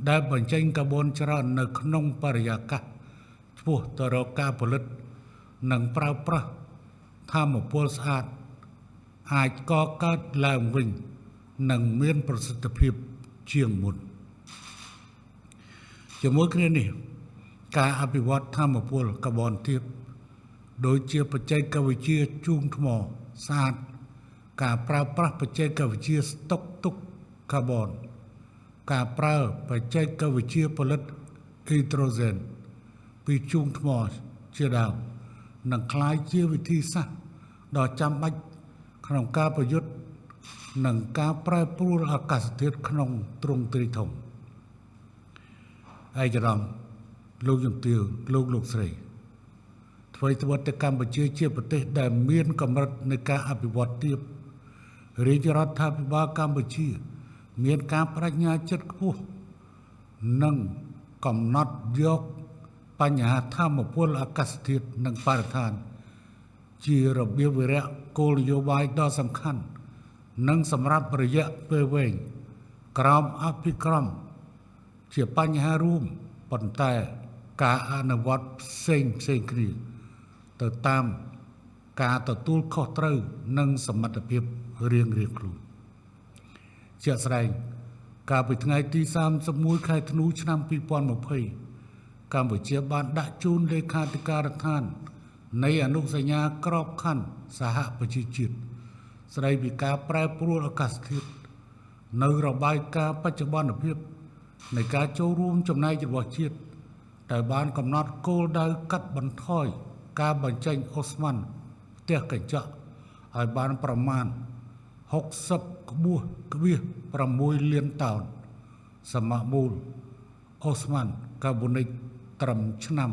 ដែលបញ្ចេញកាបូនច្រើននៅក្នុងបរិយាកាសឆ្ពោះទៅរកការផលិតនិងប្រើប្រាស់ធម្មពលស្អាតអាចកកើតឡើងវិញនិងមានប្រសិទ្ធភាពជាងមុនជាមួយគ្នានេះការអភិវឌ្ឍធម្មពលកាបូនទាបដូចជាបច្ចេកវិទ្យាជូងថ្មស្អាតការប្រើប្រាស់បច្ចេកវិទ្យាស្តុកទុកកាបូនការប្រើបច្ចេកវិទ្យាផលិតហីដ្រូសែនពីជូងថ្មជាដើមនឹងក្លាយជាវិធីសាស្ត្រដ៏ចាំបាច់ក្នុងការប្រយុទ្ធនឹងការប្រែប្រួលអាកាសធាតុក្នុងទ្រង់ទ្រាយធំឯកឧត្តមលោកជំទាវលោកស្រីអ្វីត្បិតតែកម្ពុជាជាប្រទេសដែលមានកម្រិតនៃការអភិវឌ្ឍទាបរាជរដ្ឋាភិបាលកម្ពុជាមានការបដិញ្ញាចិត្តខ្ពស់និងកំណត់យកបញ្ហាធម្មពលអាកាសធាតុនិងបរិស្ថានជារបៀបវិរៈគោលនយោបាយដ៏សំខាន់និងសម្រាប់រយៈពេលវែងក្រោមអភិក្រមជាបញ្ហារួមប៉ុន្តែការអនុវត្តផ្សេងគ្នាទៅតាមការទទួលខុសត្រូវនិងសមត្ថភាពរៀងៗខ្លួនជាក់ស្ដែងកាលពីថ្ងៃទី31ខែធ្នូឆ្នាំ2020កម្ពុជាបានដាក់ជូនលេខាធិការដ្ឋាននៃអនុសញ្ញាក្របខ័ណ្ឌសហប្រជាជាតិស្ដីពីការប្រែប្រួលអាកាសធាតុនៅរបាយការណ៍បច្ចុប្បន្នភាពនៃការចូលរួមចំណែករបស់ជាតិដែលបានកំណត់គោលដៅកាត់បន្ថយការបញ្ចេញអូស្មန်ផ្ទះកញ្ចក់ឲ្យបានប្រមាណ 60.6 លានតោនសមមូលអូស្មန်កាបូនិកត្រឹមឆ្នាំ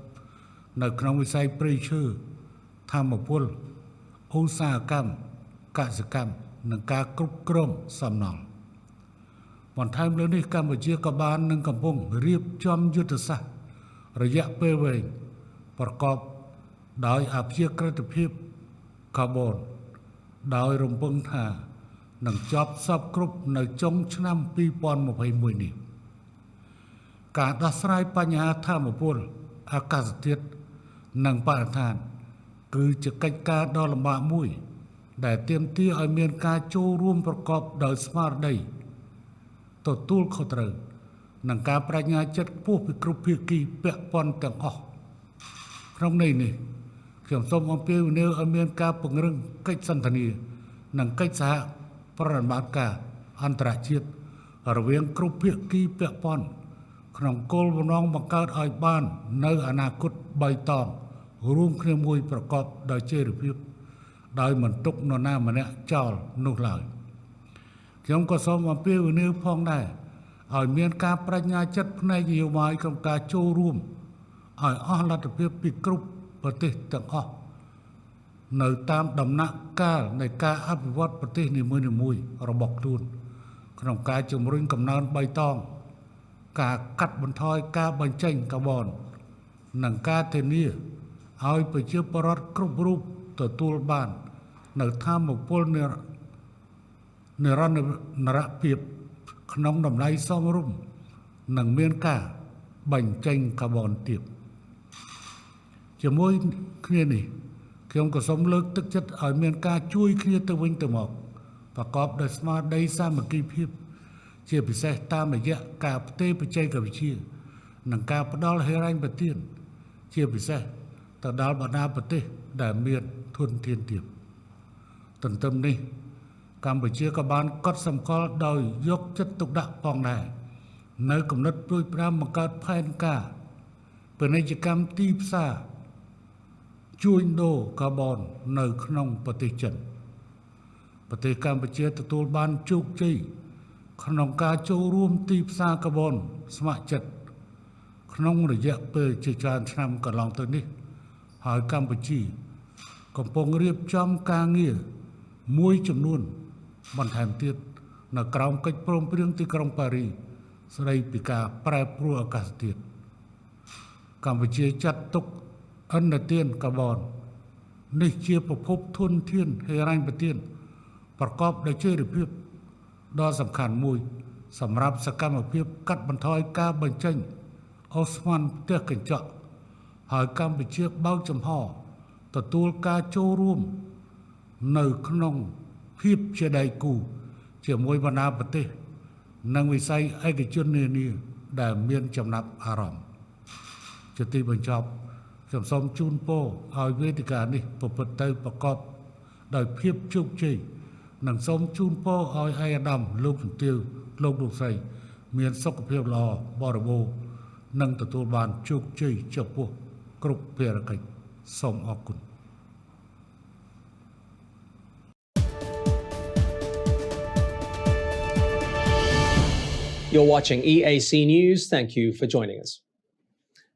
2030នៅក្នុងវិស័យព្រៃឈើធម្មពលឧស្សាហកម្មកសិកម្មនិងការគ្រប់គ្រងសំណល់បន្ថែមលើនេះកម្ពុជាក៏បាននឹងកំពុងរៀបចំយុទ្ធសាស្ត្ររយៈពេលវែងប្រកបដោយអព្យាក្រឹតភាពកាបូនដោយរំពឹងថានឹងចប់សពគ្រប់នៅចុងឆ្នាំ2021នេះការដោះស្រាយបញ្ហាធម្មពលអាកាសធាតុនិងបរិស្ថានគឺជាកិច្ចការដ៏លំបាកមួយដែលទាមទារឲ្យមានការចូលរួមប្រកបដោយស្មារតីទទួលខុសត្រូវនិងការបដិញ្ញាចិត្តខ្ពស់ពីគ្រប់ភាគីពាក់ព័ន្ធទាំងអស់ក្នុងន័យនេះ ខ្ញុំសូមអំពាវនាវឲ្យមានការពង្រឹងកិច្ចសន្ទនានិងកិច្ចសហប្រតិបត្តិការអន្តរជាតិរវាងគ្រប់ភាគីពាក់ព័ន្ធក្នុងគោលបំណងបង្កើតឲ្យបាននៅអនាគតបៃតងរួមគ្នាមួយប្រកបដោយចីរភាពដោយមិនទុកនរណាម្នាក់ចោលនោះឡើយខ្ញុំក៏សូមអំពាវនាវផងដែរឲ្យមានការបញ្ញាចិត្តផ្នែកនយោបាយក្នុងការចូលរួមឲ្យអស់លទ្ធភាពពីគ្រប់ប្រទេសទាំងអស់នៅតាមដំណាក់កាលនៃការអភិវឌ្ឍប្រទេសនីមួយៗរបស់ខ្លួនក្នុងការជំរុញកំណើនបៃតងការកាត់បន្ថយការបញ្ចេញកាបូននិងការធានាឲ្យប្រជាពលរដ្ឋគ្រប់រូបទទួលបាននៅថាមពលនិរន្តរភាពក្នុងតម្លៃសមរម្យនិងមានការបញ្ចេញកាបូនទាបជាមួយគ្នានេះខ្ញុំក៏សូមលើកទឹកចិត្តឲ្យមានការជួយគ្នាទៅវិញទៅមកប្រកបដោយស្មារតីសាមគ្គីភាពជាពិសេសតាមរយៈការផ្ទេរបច្ចេកវិទ្យានិងការផ្ដល់ហិរញ្ញប្បទានជាពិសេសទៅដល់បណ្ដាប្រទេសដែលមានធនធានទាបទន្ទឹមនេះកម្ពុជាក៏បានកត់សម្គាល់ដោយយកចិត្តទុកដាក់ផងដែរនៅគំនិតព្រួយប្រាំបង្កើតផែនការពាណិជ្ជកម្មទីផ្សារជួញដូរកាបូននៅក្នុងប្រទេសចិនប្រទេសកម្ពុជាទទួលបានជោគជ័យក្នុងការចូលរួមទីផ្សារកាបូនស្ម័គ្រចិត្តក្នុងរយៈពេលជាច្រើនឆ្នាំកន្លងទៅនេះហើយកម្ពុជាកំពុងរៀបចំការងារមួយចំនួនបន្ថែមទៀតនៅក្រោមកិច្ចព្រមព្រៀងទីក្រុងប៉ារីសស្តីពីការប្រែប្រួលអាកាសធាតុកម្ពុជាចាត់ទុកឥណទានកាបូននេះជាប្រភពធនធានហិរញ្ញប្បទានប្រកបដោយចីរភាពដ៏សំខាន់មួយសម្រាប់សកម្មភាពកាត់បន្ថយការបញ្ចេញអូស្មန်ផ្ទះកញ្ចក់ហើយកម្ពុជាបើកចំហទទួលការចូលរួមនៅក្នុងភាពជាដៃគូជាមួយបណ្ដាប្រទេសនិងវិស័យឯកជននានាដែលមានចំណាប់អារម្មណ៍ជាទីបញ្ចប់ខ្ញុំសូមជូនពរឲ្យវេទិកានេះប្រព្រឹត្តទៅប្រកបដោយភាពជោគជ័យនិងសូមជូនពរឲ្យឯកឧត្តមលោកជំទាវលោកស្រីមានសុខភាពល្អបរិបូរណ៍និងទទួលបានជោគជ័យចំពោះគ្រប់ភារកិច្ចសូមអរគុណ You're watching EAC News. Thank you for joining us.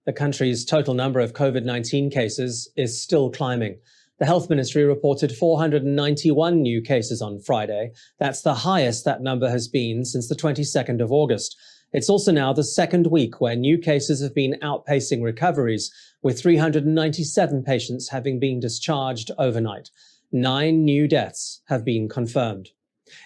The country's total number of COVID-19 cases is still climbing. The Health Ministry reported 491 new cases on Friday. That's the highest that number has been since the 22nd of August. It's also now the second week where new cases have been outpacing recoveries, with 397 patients having been discharged overnight. 9 new deaths have been confirmed.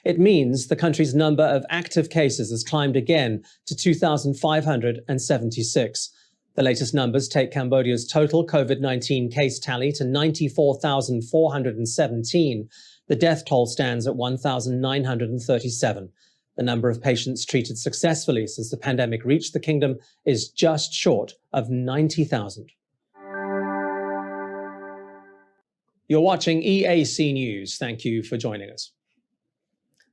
It means the country's number of active cases has climbed again to 2,576. The latest numbers take Cambodia's total COVID-19 case tally to 94,417. The death toll stands at 1,937. The number of patients treated successfully since the pandemic reached the kingdom is just short of 90,000. You're watching EAC News. Thank you for joining us.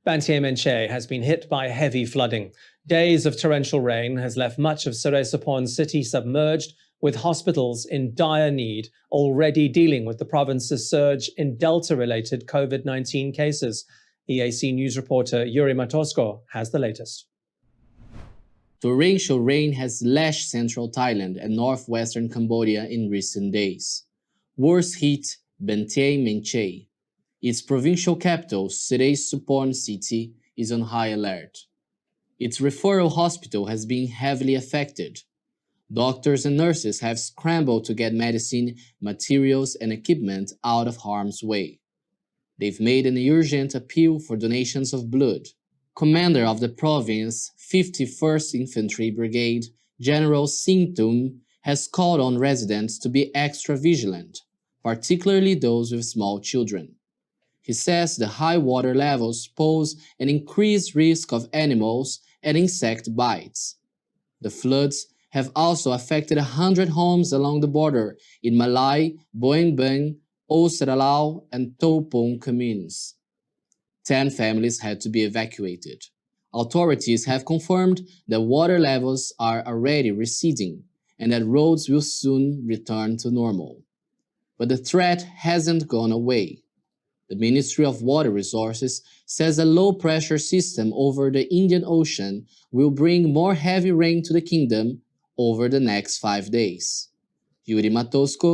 Banteay Menche has been hit by heavy flooding. Days of torrential rain has left much of Serey city submerged, with hospitals in dire need already dealing with the province's surge in Delta-related COVID-19 cases. EAC News reporter Yuri Matosko has the latest. Torrential rain has lashed central Thailand and northwestern Cambodia in recent days. Worst hit Banteay Menche. Its provincial capital, Serey city, is on high alert. Its referral hospital has been heavily affected. Doctors and nurses have scrambled to get medicine, materials, and equipment out of harm's way. They've made an urgent appeal for donations of blood. Commander of the province 51st Infantry Brigade, General Singtum, has called on residents to be extra vigilant, particularly those with small children. He says the high water levels pose an increased risk of animals and insect bites. The floods have also affected 100 homes along the border in Malay, Boeng Beng, O Seralao, and Topong communes. 10 families had to be evacuated. Authorities have confirmed that water levels are already receding and that roads will soon return to normal. But the threat hasn't gone away. The Ministry of Water Resources says a low-pressure system over the Indian Ocean will bring more heavy rain to the kingdom over the next 5 days. Yuri Matosko,